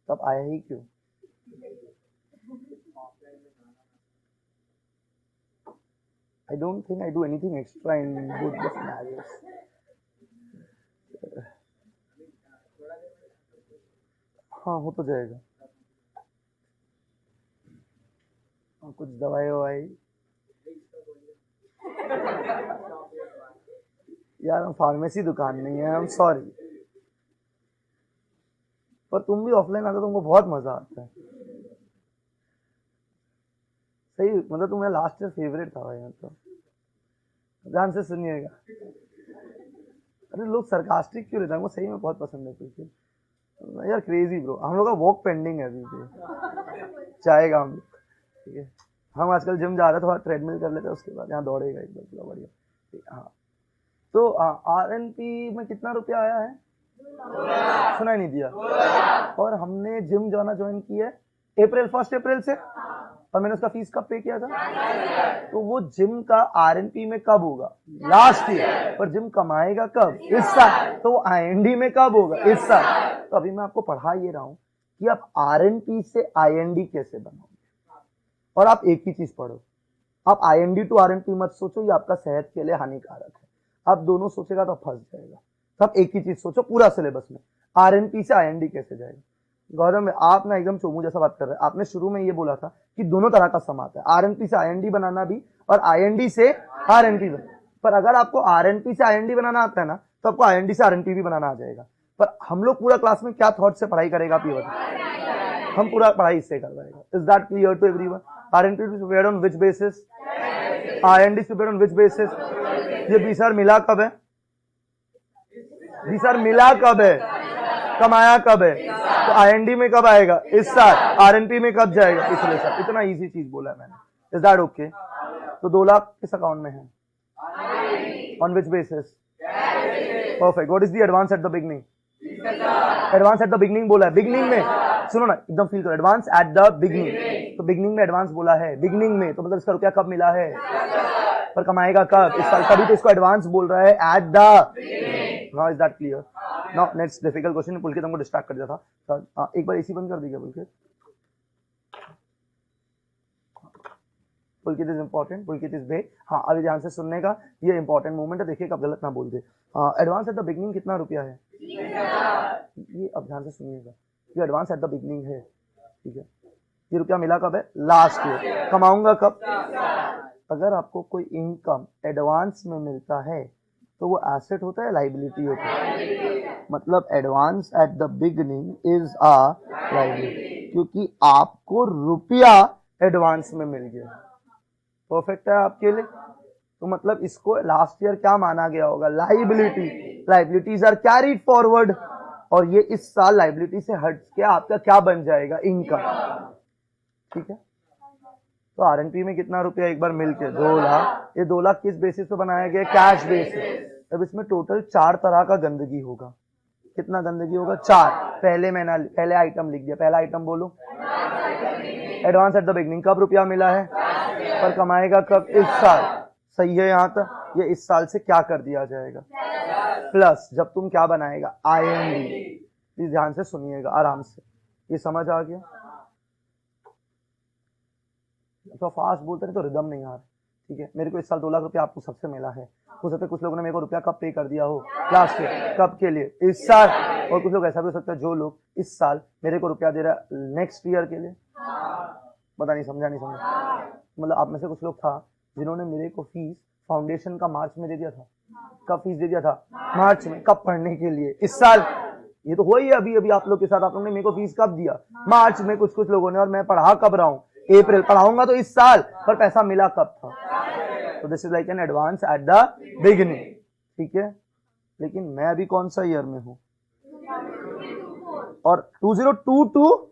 तब आया ही क्यों? I don't think I do anything extra in both the scenarios. हाँ, हो तो जाएगा। कुछ दवाई ववाई यार, हम फार्मेसी दुकान नहीं है, हम सॉरी। पर तुम भी ऑफलाइन आते तुमको बहुत मजा आता है। सही, मतलब तुम्हें लास्ट ईयर फेवरेट था भाई। मतलब ध्यान से सुनिएगा। अरे लोग सरकास्टिक क्यों रहता है? वो सही में बहुत पसंद है क्योंकि यार क्रेजी ब्रो। हम लोग का वॉक पेंडिंग है अभी भी, चाहेगा हम लोग। ठीक है, हम आजकल जिम जा रहे हैं, थोड़ा ट्रेडमिल कर लेते हैं, उसके बाद यहाँ दौड़ेगा एक बार बढ़िया। हाँ, तो आरएनपी में कितना रुपया आया है? सुना ही नहीं दिया। और हमने जिम जाना ज्वाइन किया है अप्रैल 1 अप्रैल से, और मैंने उसका फीस कब पे किया था? तो वो जिम का आरएनपी में कब होगा? Last year. पर जिम कमाएगा कब? इस साल। तो वो आईएनडी में कब होगा? इस साल। तो अभी मैं आपको पढ़ा ये रहा हूं कि आप आरएनपी से आईएनडी कैसे बनाओगे। और आप एक ही चीज पढ़ो, आप आईएनडी टू आरएनपी मत सोचो, ये आपका सेहत के लिए हानिकारक है। आप दोनों सोचेगा तो फंस जाएगा। तो आप एक ही चीज सोचो पूरा सिलेबस में, आरएनपी से आईएनडी कैसे जाएगा। गौरव, आप ना एकदम चोमू जैसा बात कर रहे हैं। आपने शुरू में ये बोला था कि दोनों तरह का सम आता है, आरएनपी से आईएनडी बनाना भी और आईएनडी से आरएनपी बनाना। पर अगर आपको आरएनपी से आईएनडी बनाना आता है ना, तो आपको आईएनडी से आरएनपी भी बनाना आ जाएगा। पर हम लोग पूरा क्लास में क्या थॉट से पढ़ाई करेगा आप ये बताइए। हम पूरा पढ़ाई इससे करवाएगा। Is that clear to everyone? RNP to prepared on which basis? IND prepared on which basis? ये 20,000 मिला कब है? 20,000 मिला कब है? कमाया कब है? तो आईएनडी में कब आएगा? इस साल। आरएनपी में कब जाएगा? पिछले साल। इतना इजी चीज बोला है मैंने। Is that okay? तो 2 लाख किस अकाउंट में है? On which basis? Perfect. What is the advance at the beginning? Advance at the beginning बोला है। बिगनिंग में सुनो ना, एकदम फील करो। एडवांस एट द बिगनिंग, तो बिगनिंग में एडवांस बोला है। बिगनिंग में तो मतलब इसका रुपया कब मिला है? पर कमाएगा कब? इस साल। तभी तो इसको एडवांस बोल रहा है, at the. Now is that clear? Now next difficult question. Pulkit हमको डिस्ट्रैक्ट कर दिया था। एक बार एसी बंद कर दीजिए पुलकित। पुलकित इज इंपॉर्टेंट, पुलकित इज बे। हाँ, अभी ध्यान से सुनने का, ये इंपॉर्टेंट मोमेंट है। देखिए कब गलत ना बोल दे। एडवांस एट द बिगनिंग कितना रुपया है? ये अब ध्यान से सुनिएगा, ये एडवांस एट द बिगनिंग है। ठीक है, ये रुपया मिला कब है? Last year. कमाऊंगा कब? अगर आपको कोई इनकम एडवांस में मिलता है तो वो एसेट होता है, लाइबिलिटी होता है। मतलब advance at the beginning is a liability, क्योंकि आपको रुपया एडवांस में मिल गया। परफेक्ट है आपके लिए? तो मतलब इसको लास्ट ईयर क्या माना गया होगा? Liability. Liabilities are carried forward, और ये इस साल लाइबिलिटी से हट के आपका क्या बन जाएगा, इनकम। ठीक है, तो आरएनपी में कितना रुपया एक बार मिलके 2 लाख। ये 2 लाख किस बेसिस पे बनाया गया, कैश बेसिस। अब इसमें टोटल 4 तरह का गंदगी होगा। कितना गंदगी होगा, 4। पहले आइटम लिख दिया। पहला आइटम बोलो, एडवांस एट द बिगनिंग। कब रुपया मिला है, पर कमाएगा कब, इस साल। सही है यहाँ तक। ये इस साल से क्या कर दिया जाएगा, प्लस। जब तुम क्या बनाएगा, आईएनडी। प्लीज ध्यान से सुनिएगा, आराम से। ये समझ आ गया, तो फास्ट बोलते नहीं तो रिदम नहीं आ रहा। ठीक है, मेरे को इस साल 2 लाख रुपया आपको सबसे मिला है। हो सकता है कुछ लोगों ने मेरे को रुपया कब पे कर दिया हो, लास्ट ईयर। कब के लिए, इस साल। और कुछ लोग ऐसा भी हो सकता है जो लोग इस साल मेरे को रुपया दे रहा है नेक्स्ट ईयर के लिए। पता नहीं समझा, नहीं समझा। मतलब आप में से कुछ लोग था जिन्होंने मेरे को फीस फाउंडेशन का मार्च में दे दिया था। कब फीस दे दिया था, मार्च में। कब, पढ़ने के लिए, इस साल। ये तो हुआ ही अभी अभी आप लोग के साथ। आप लोगों ने मेरे को फीस कब दिया, मार्च में कुछ लोगों ने। और मैं पढ़ा कब रहा हूँ, अप्रैल। पढ़ाऊंगा तो इस साल, पर पैसा मिला कब था। तो this is like an advance at the beginning. ठीक है, लेकिन मैं अभी कौन सा ईयर में हूं, और 2022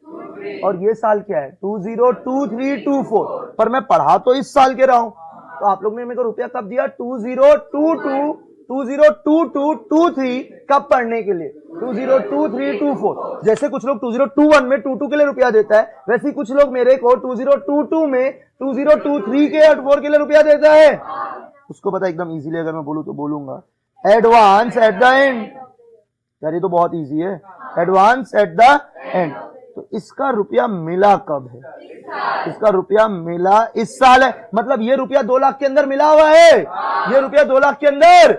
और ये साल क्या है, 2023-24। पर मैं पढ़ा तो इस साल के रहा हूं। तो आप लोग ने मेरे को रुपया कब दिया, 2022-23 कब पढ़ने के लिए, 2023-24। जैसे कुछ लोग 2021 में 22 के लिए रुपया देता है, वैसे ही कुछ लोग मेरे को 2022 में 2023 के 4 के लिए रुपया देता है। उसको पता एकदम इजीली अगर मैं बोलूं तो बोलूंगा एडवांस एट द एंड। यार ये तो बहुत इजी है, एडवांस एट द एंड। तो इसका रुपया मिला कब है, इसका रुपया मिला इस साल है। मतलब ये रुपया 2 लाख के अंदर मिला हुआ है, ये रुपया 2 लाख के अंदर।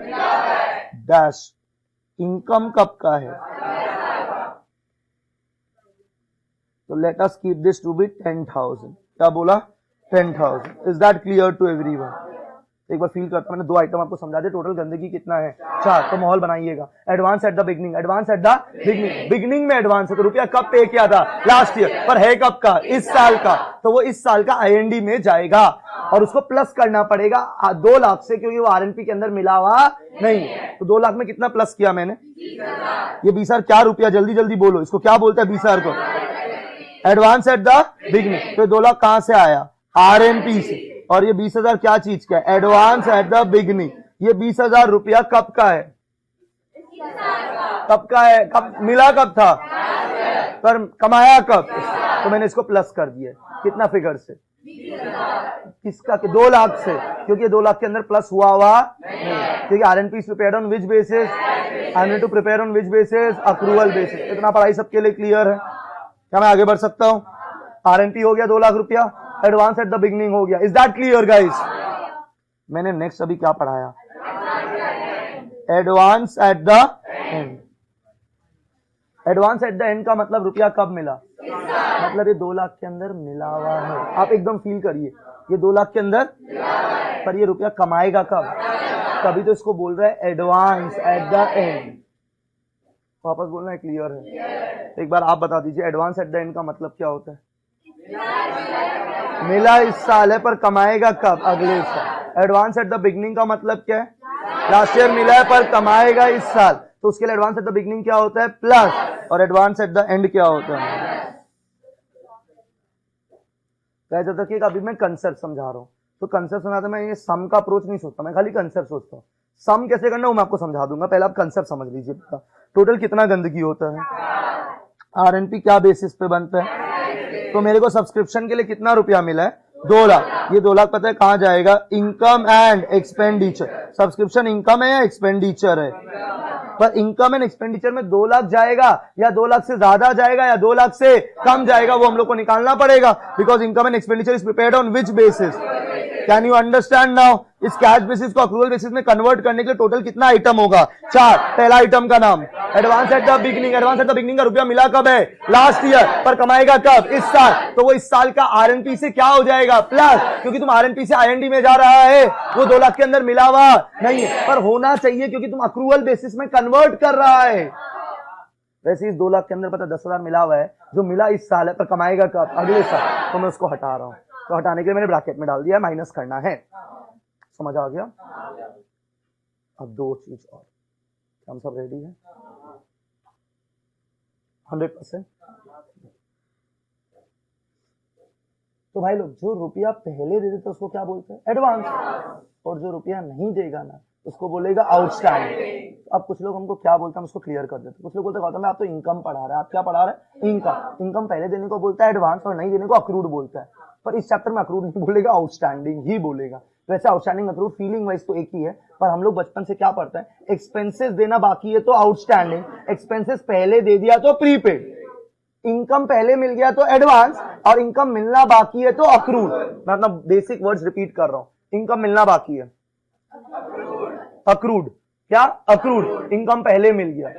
डैश इनकम कब का है, तो let us keep this to be 10,000। क्या बोला, 10,000। Is that clear to everyone. एक बार फील करता, मैंने 2 आइटम आपको समझा दे। टोटल गंदगी कितना है, 4। तो माहौल बनाइएगा। Advance at the beginning, advance at the beginning. Beginning में एडवांस है, तो रुपया कब पे किया था, लास्ट ईयर। पर है कब का, इस साल का। तो वो इस साल का आईएनडी में जाएगा और उसको प्लस करना पड़ेगा 2 लाख से, क्योंकि वो आरएनपी के अंदर मिला हुआ नहीं। तो 2 लाख में कितना प्लस किया मैंने, ये 20,000। क्या रुपया, जल्दी जल्दी बोलो, इसको क्या बोलते हैं 20,000 को, एडवांस एट द बिगनिंग। तो 2 लाख कहां से आया, आरएनपी से। और ये 20,000 क्या चीज का है, एडवांस एट द बिगनिंग। ये 20,000 रुपया कब का है, कब का है, कब मिला, कब था, पर कमाया कब। तो मैंने इसको प्लस कर दिया। कितना फिगर से, किसका, 2 लाख से। क्योंकि 2 लाख के अंदर प्लस हुआ नहीं, क्योंकि RNP is prepared on which basis, I need to prepare on which basis, accrual basis. इतना पढ़ाई सबके लिए क्लियर है, क्या मैं आगे बढ़ सकता हूं। आरएनपी हो गया 2 लाख रुपया, एडवांस एट द बिगनिंग हो गया। Is that clear guys. मैंने नेक्स्ट अभी क्या पढ़ाया, advance at the end. Advance at the end का मतलब रुपया कब मिला, मतलब ये 2 लाख के अंदर मिला हुआ है। आप एकदम फील करिए, ये 2 लाख के अंदर, पर ये रुपया कमाएगा कब, तभी तो इसको बोल रहा है एडवांस एट द एंड। वापस बोलना है, क्लियर है। एक बार आप बता दीजिए एडवांस एट द एंड का मतलब क्या होता है। मिला इस साल है, पर कमाएगा कब, अगले साल। एडवांस एट द बिगनिंग का मतलब क्या है, लास्ट ईयर मिला है पर कमाएगा इस साल। तो उसके लिए एडवांस एट द बिगनिंग क्या होता है, प्लस। और एडवांस एट द एंड क्या होता है। जब तक अभी मैं कंसेप्ट समझा रहा हूं, तो कंसेप्ट समझाते मैं ये सम का अप्रोच नहीं सोचता, मैं खाली कंसेप्ट सोचता हूँ। सम कैसे करना वो मैं आपको समझा दूंगा, पहले आप कंसेप्ट समझ लीजिए। टोटल कितना गंदगी होता है, आरएनपी क्या बेसिस पे बनता है। तो मेरे को सब्सक्रिप्शन के लिए कितना रुपया मिला है, 2 लाख। ये 2 लाख पता है कहां जाएगा, income and expenditure. Subscription income है या एक्सपेंडिचर है, पर इनकम एंड एक्सपेंडिचर में 2 लाख जाएगा या 2 लाख से ज्यादा जाएगा या 2 लाख से कम जाएगा, वो हम लोग को निकालना पड़ेगा। Because income and expenditure is prepared on which basis, can you understand now. इस कैश बेसिस को अक्रूवल बेसिस में कन्वर्ट करने के लिए टोटल कितना आइटम होगा, 4। पहला आइटम का नाम advance at the beginning. Advance at the beginning का रुपया मिला कब है, लास्ट ईयर, पर कमाएगा कब, इस साल। तो वो इस साल का आरएनपी से क्या हो जाएगा, प्लस। क्योंकि तुम आरएनपी से आईएनडी में जा रहा है, वो 2 लाख के अंदर मिला हुआ नहीं है, पर होना चाहिए क्योंकि तुम अक्रूवल बेसिस में कन्वर्ट कर रहा है। वैसे इस 2 लाख के अंदर पता 10,000 मिला हुआ है, जो मिला इस साल है, पर कमाएगा कब, अगले साल। तो मैं उसको हटा रहा हूं। तो हटाने के लिए मैंने ब्रैकेट में डाल दिया, माइनस करना है। समझ आ गया। अब 2 चीज और, हम सब रेडी है। 100%। तो भाई लोग, जो रुपया पहले दे देते उसको क्या बोलते हैं? एडवांस। और जो रुपया नहीं देगा ना उसको बोलेगा आउटस्टैंडिंग। अब कुछ लोग हमको क्या बोलते हैं, हम उसको क्लियर कर देते हैं। कुछ लोग बोलते हैं गौतम आप तो इनकम पढ़ा रहे हैं, आप क्या पढ़ा रहे हैं? इनकम। इनकम पहले देने को बोलता है एडवांस, और नहीं देने को अक्रूड बोलता है। पर इस चैप्टर में अक्रूड नहीं बोलेगा, आउटस्टैंडिंग ही बोलेगा। वैसे आउटस्टैंडिंग अक्रूड फीलिंग वाइज तो एक ही है, पर हम लोग बचपन से क्या पढ़ते हैं? एक्सपेंसेस देना बाकी है तो आउटस्टैंडिंग, एक्सपेंसेस पहले दे दिया तो प्रीपेड, इनकम पहले मिल गया तो एडवांस, और इनकम मिलना बाकी है तो अक्रूड। मैं अपना बेसिक वर्ड्स रिपीट कर रहा हूं। इनकम मिलना बाकी है, अक्रूड। क्या? अक्रूड। इनकम पहले मिल गया।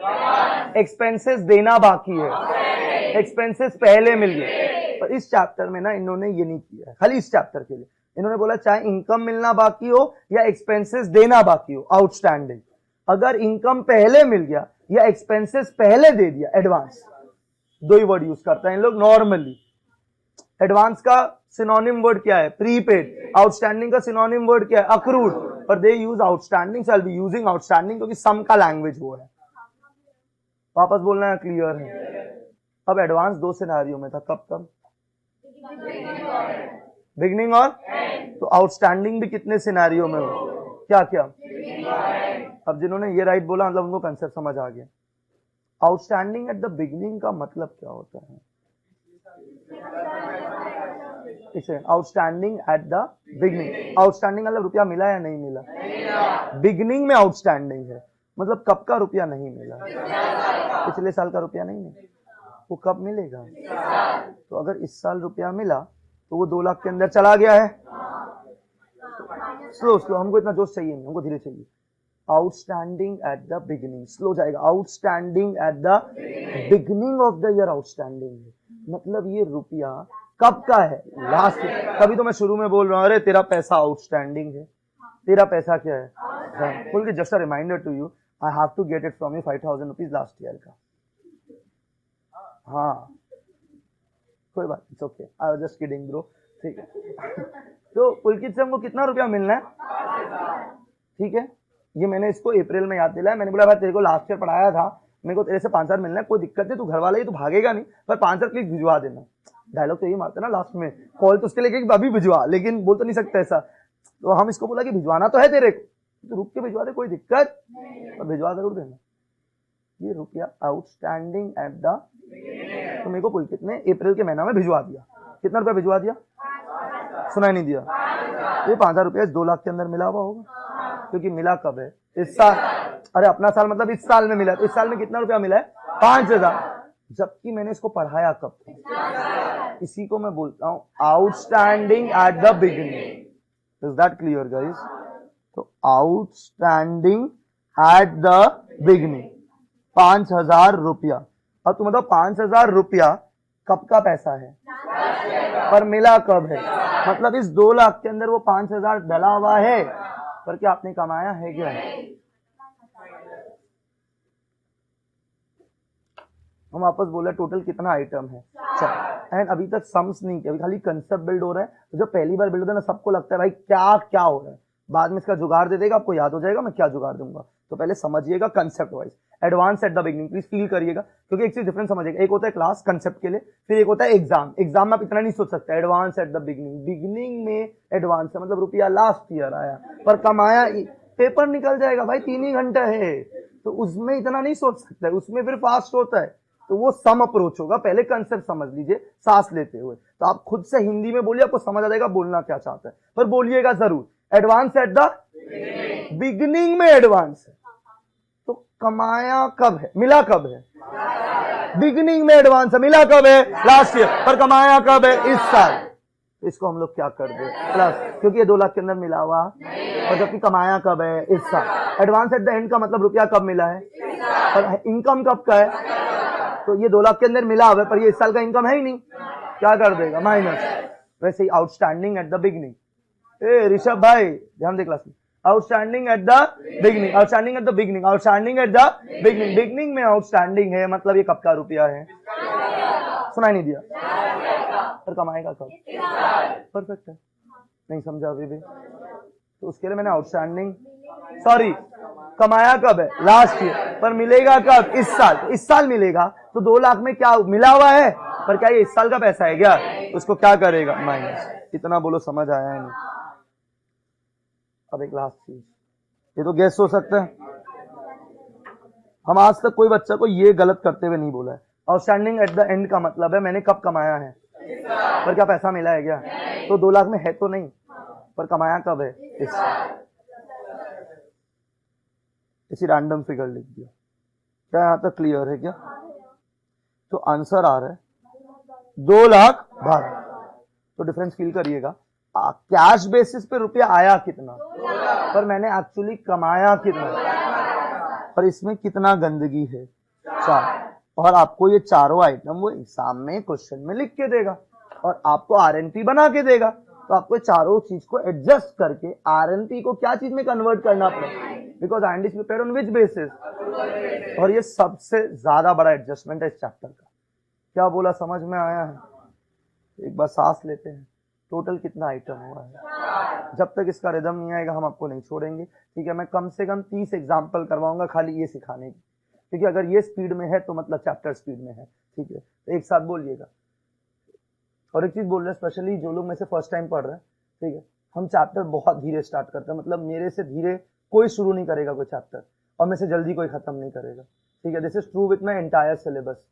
एक्सपेंसेस देना बाकी है, एक्सपेंसेस पहले मिल गए। पर इस चैप्टर में ना इन्होंने ये नहीं किया है, खाली इस चैप्टर के लिए इन्होंने बोला चाहे इनकम मिलना बाकी हो या एक्सपेंसेस देना बाकी हो, आउटस्टैंडिंग। अगर इनकम पहले मिल गया या एक्सपेंसेस पहले दे दिया, एडवांस। दो ही वर्ड यूज करते हैं इन लोग नॉर्मली। एडवांस का सिनोनिम वर्ड क्या है? प्रीपेड। आउटस्टैंडिंग का सिनोनिम वर्ड क्या है? अक्रूड। पर they use outstanding, shall be using outstanding, क्योंकि सम का लैंग्वेज वो है। वापस बोलना है, क्लियर है? अब एडवांस दो सिनेरियो में था, कब कब? बिगनिंग और तो आउटस्टैंडिंग भी कितने सिनेरियो में हो? क्या क्या? अब जिन्होंने ये राइट बोला मतलब उनको कंसेप्ट समझ आ गया। आउटस्टैंडिंग एट द बिगनिंग का मतलब क्या होता है? इसे outstanding at the beginning. Outstanding मतलब रुपया मिला या नहीं मिला? बिगनिंग में आउटस्टैंडिंग है, मतलब कब का रुपया नहीं मिला? पिछले साल का रुपया नहीं मिला, वो कब मिलेगा? तो अगर इस साल रुपया मिला तो वो 2 लाख के अंदर चला गया है। स्लो स्लो, हमको इतना जोश चाहिए नहीं, हमको धीरे चाहिए। Outstanding at the beginning, slow जाएगा। Outstanding at the beginning of the year outstanding है, मतलब ये रुपया कब का है? लास्ट। तभी तो मैं शुरू में बोल रहा हूं, अरे तेरा पैसा आउटस्टैंडिंग है। तेरा पैसा क्या है? बोल के just a reminder to you, I have to get it from you 5000 rupees last year का। हाँ कोई बात, it's okay, I was just kidding bro. ठीक है तो पुलकित से हमको कितना रुपया मिलना है? ठीक है, ये मैंने इसको अप्रैल में याद दिलाया। मैंने बोला भाई तेरे को लास्ट ईयर पढ़ाया था, मेरे को तेरे से 5000 मिलना है, कोई दिक्कत नहीं, तू घर वाला ही, तू भागेगा नहीं, पर 5000 प्लीज भिजवा देना। डायलॉग तो यही मारते ना लास्ट में, कॉल तो उसके लिए अभी भिजवा, लेकिन बोल तो नहीं सकते ऐसा। तो हम इसको बोला कि भिजवाना तो है तेरे को, तो रुक के भिजवा दे, कोई दिक्कत, पर भिजवा जरूर देना। ये रुपया आउटस्टैंडिंग एट द, तो मेरे को पुलकित ने अप्रैल के महीना में भिजवा दिया। कितना रुपया भिजवा दिया? सुनाई नहीं दिया? ये 5000 रुपया 2 लाख के अंदर मिला हुआ होगा, क्योंकि मिला कब है? इस साल। अरे अपना साल मतलब इस साल में मिला, तो इस साल में कितना रुपया मिला है? 5000। जबकि मैंने इसको पढ़ाया कब था? इसी को मैं बोलता हूं outstanding at the beginning. Is that clear guys? तो आउटस्टैंडिंग एट द बिगिनिंग 5000 रुपया। अब तुम बताओ 5000 रुपया कब का पैसा है? पर मिला कब है? मतलब इस 2 लाख के अंदर वो 5000 डला हुआ है, पर क्या आपने कमाया है? क्या है? हम वापस बोले टोटल कितना आइटम है? एंड अभी तक सम्स नहीं किया, अभी खाली कंसेप्ट बिल्ड हो रहा है। तो जब पहली बार बिल्ड होता है ना, सबको लगता है भाई क्या क्या हो रहा है, बाद में इसका जुगाड़ दे देगा, आपको याद हो जाएगा मैं क्या जुगाड़ दूंगा। तो पहले समझिएगा concept wise, advance at the beginning, please feel करिएगा, क्योंकि एक चीज डिफरेंस समझिएगा। एक होता है क्लास कंसेप्ट के लिए, फिर एक होता है एग्जाम। एग्जाम में आप इतना नहीं सोच सकते। Advance at the beginning, beginning में एडवांस है, मतलब रुपया लास्ट ईयर आया पर कमाया, पेपर निकल जाएगा भाई, 3 ही घंटे है, तो उसमें इतना नहीं सोच सकते, उसमें फिर फास्ट होता है। तो वो सम अप्रोच होगा, पहले कंसेप्ट समझ लीजिए सांस लेते हुए। तो आप खुद से हिंदी में बोलिए, आपको समझ आ जाएगा बोलना क्या चाहता है, पर बोलिएगा जरूर। एडवांस एट द बिगिनिंग में एडवांस है, तो कमाया कब है? मिला कब है? बिगिनिंग में एडवांस है, मिला कब है? लास्ट ईयर, पर कमाया कब है? इस साल। इसको हम लोग क्या कर दे? प्लस, क्योंकि ये 2 लाख के अंदर मिला हुआ, और जबकि कमाया कब है? इस साल। एडवांस एट द एंड का मतलब रुपया कब मिला है, और इनकम कब का है? तो ये 2 लाख के अंदर मिला हुआ है, पर ये इस साल का इनकम है ही नहीं, क्या कर देगा? माइनस। वैसे ही आउटस्टैंडिंग एट द बिगिनिंग। ए ऋषभ भाई ध्यान दे क्लास में। Outstanding at the beginning, outstanding at the beginning, outstanding at the beginning. Beginning में आउटस्टैंडिंग है, मतलब ये कब का रुपया है? सुनाई नहीं दिया? पर कमाएगा कब? परफेक्ट है, नहीं समझा अभी भी? तो उसके लिए मैंने आउटस्टैंडिंग सॉरी, कमाया कब है? Last year. पर मिलेगा कब? इस साल। इस साल मिलेगा तो 2 लाख में क्या मिला हुआ है, पर क्या ये इस साल का पैसा है क्या? उसको क्या करेगा? माइनस। इतना बोलो, समझ आया है नहीं? अब एक लास्ट चीज, ये तो गैस हो सकता है, हम आज तक कोई बच्चा को ये गलत करते हुए नहीं बोला है। आउटस्टैंडिंग एट द एंड का मतलब है मैंने कब कमाया है, पर क्या पैसा मिला है क्या? तो 2 लाख में है तो नहीं, पर कमाया कब है? इस साल। इसी रैंडम फिगर लिख दिया। क्या यहां तक क्लियर है क्या? तो आंसर आ रहा है 2,12,000। तो डिफरेंस फील करिएगा। कैश बेसिस पे रुपया आया कितना, पर मैंने एक्चुअली कमाया कितना, पर इसमें कितना गंदगी है? 4। और आपको ये चारों आइटम वो एग्जाम में क्वेश्चन में लिख के देगा और आपको आरएनपी बना के देगा। तो आपको चारों चीज को एडजस्ट करके आरएनपी को क्या चीज में कन्वर्ट करना पड़ेगा, because R N D is prepared on which basis. और ये सबसे ज्यादा बड़ा एडजस्टमेंट है इस चैप्टर का। क्या बोला, समझ में आया है? एक बार सांस लेते हैं। टोटल कितना आइटम हुआ है? जब तक इसका रिदम नहीं आएगा हम आपको नहीं छोड़ेंगे, ठीक है? मैं कम से कम 30 एग्जाम्पल करवाऊंगा खाली ये सिखाने की, क्योंकि अगर ये स्पीड में है तो मतलब चैप्टर स्पीड में है, ठीक है? तो एक साथ बोलिएगा। और एक चीज बोल रहे हैं, स्पेशली जो लोग में से फर्स्ट टाइम पढ़ रहे हैं, ठीक है, हम चैप्टर बहुत धीरे स्टार्ट करते हैं, मतलब मेरे से धीरे कोई शुरू नहीं करेगा कोई चैप्टर, और मेरे से जल्दी कोई खत्म नहीं करेगा, ठीक है? This is true with my entire syllabus.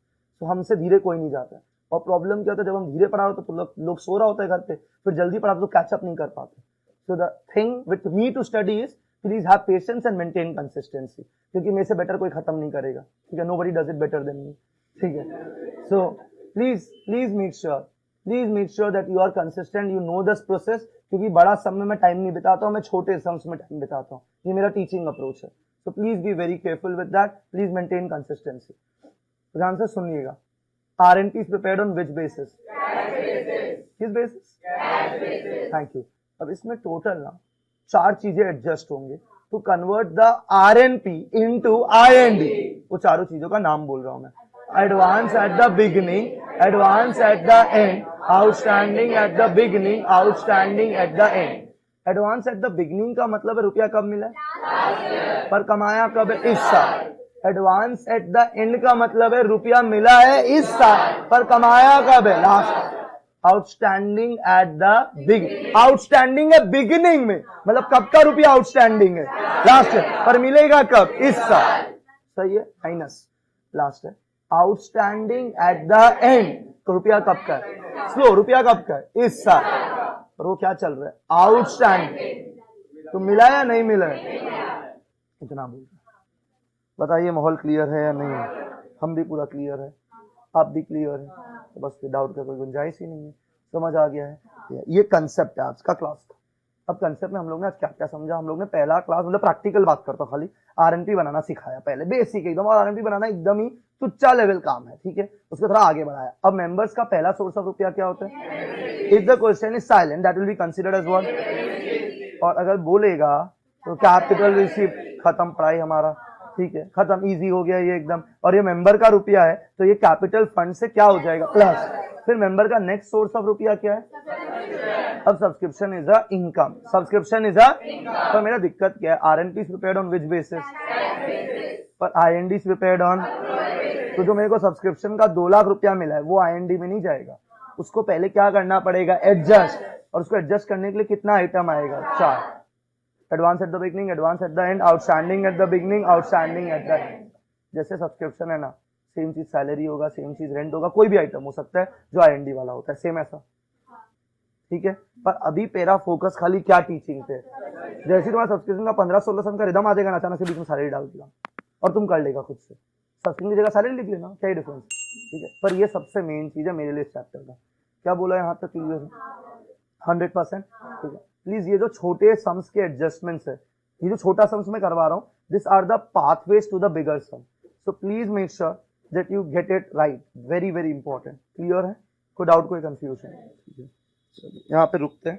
तो हमसे धीरे कोई नहीं जाता है। और प्रॉब्लम क्या होता है, जब हम धीरे पढ़ा होता तो लोग सो रहा होता है घर पे, फिर जल्दी पढ़ा तो कैचअप नहीं कर पाते। So the thing with me to study is please have patience and maintain consistency, क्योंकि मेरे से बेटर कोई खत्म नहीं करेगा, ठीक है? Nobody does it better than me, ठीक है? So please make sure that you are consistent, you know this process, क्योंकि बड़ा सम में मैं टाइम नहीं बिताता हूँ, मैं छोटे सम्स में टाइम बिताता हूँ। ये मेरा टीचिंग अप्रोच है। So please be very careful with that, please maintain consistency. ध्यान से सुनिएगा। RNP is prepared on which basis? किस बेसिस? Thank you. अब इसमें टोटल ना 4 चीजें एडजस्ट होंगे to convert the RNP into IND। वो चारों चीजों का नाम बोल रहा हूं मैं। Advance at the beginning, advance at the end, outstanding at the beginning, outstanding at the end. Advance at the beginning का मतलब है रुपया कब मिला, पर कमाया कब है? इस साल। एडवांस एट द एंड का मतलब है रुपया मिला है इस साल, पर कमाया कब है? Last. Outstanding at the beginning, outstanding है बिगिनिंग में, मतलब कब का रुपया आउटस्टैंडिंग है? लास्ट है, पर मिलेगा कब? इस साल। सही है? माइनस लास्ट है। आउटस्टैंडिंग एट द एंड, तो रुपया कब का है? स्लो, रुपया कब का है? इस साल। और वो क्या चल रहा है? आउटस्टैंडिंग। तो मिला या नहीं मिला है? इतना बोल। बताइए माहौल क्लियर है या नहीं है? हम भी पूरा क्लियर है, आप भी क्लियर है, तो बस डाउट का कोई गुंजाइश ही नहीं है। समझ आ गया है? ये कंसेप्ट है आज का क्लास का। अब कंसेप्ट में हम लोग ने आज क्या क्या समझा? हम लोग ने पहला क्लास, मतलब प्रैक्टिकल बात करता हूँ, खाली आरएनपी बनाना सिखाया पहले, बेसिक एकदम। और आरएनपी बनाना एकदम ही तुच्चा लेवल काम है, ठीक है? उसको थोड़ा आगे बढ़ाया। अब मेंबर्स का पहला सोर्स ऑफ रुपया क्या होता है? If the question is silent that will be considered as what? और अगर बोलेगा तो कैपिटल रिसीप्ट, खत्म पढ़ाई हमारा, ठीक है? खत्म, इजी हो गया ये एकदम। और ये मेंबर का रुपया है तो ये कैपिटल फंड से क्या हो जाएगा? प्लस। फिर मेंबर का नेक्स्ट सोर्स ऑफ रुपया क्या है? अब subscription is a income, subscription is a. तो मेरा दिक्कत क्या है? RNP is prepared on which basis, पर आईएनडी इज प्रिपेयर्ड ऑन। तो जो मेरे को सब्सक्रिप्शन का 2 लाख रुपया मिला है वो आईएनडी में नहीं जाएगा, उसको पहले क्या करना पड़ेगा? एडजस्ट। और उसको एडजस्ट करने के लिए कितना आइटम आएगा? 4। Advance at the beginning, advance at the end, outstanding at the beginning, outstanding at the end. जैसे सब्सक्रिप्शन है ना, सेम चीज सैलरी होगा, सेम चीज रेंट होगा, कोई भी आइटम हो सकता है जो आईएनडी वाला होता है, सेम ऐसा, ठीक है? पर अभी मेरा फोकस खाली क्या टीचिंग पे। जैसे तुम्हारा सब्सक्रिप्शन का 15-16 सम का रिदम आ जाएगा ना, अचानक से बीच में सैलरी डाल दिया और तुम कर लेगा खुद से, सब्सक्रिप्शन की जगह सैलरी लिख लेना, क्या डिफरेंस, ठीक है? पर ये सबसे मेन चीज है मेरे लिए इस चैप्टर का। क्या बोला यहाँ तक क्लियर है? 100%, ठीक है? प्लीज ये जो छोटे सम्स के एडजस्टमेंट्स है, ये जो छोटा सम्स मैं करवा रहा हूँ, this are the pathways to the bigger sum. So please make sure that you get it right, very very important. Clear है? कोई डाउट, कोई कंफ्यूजन? यहाँ पे रुकते हैं।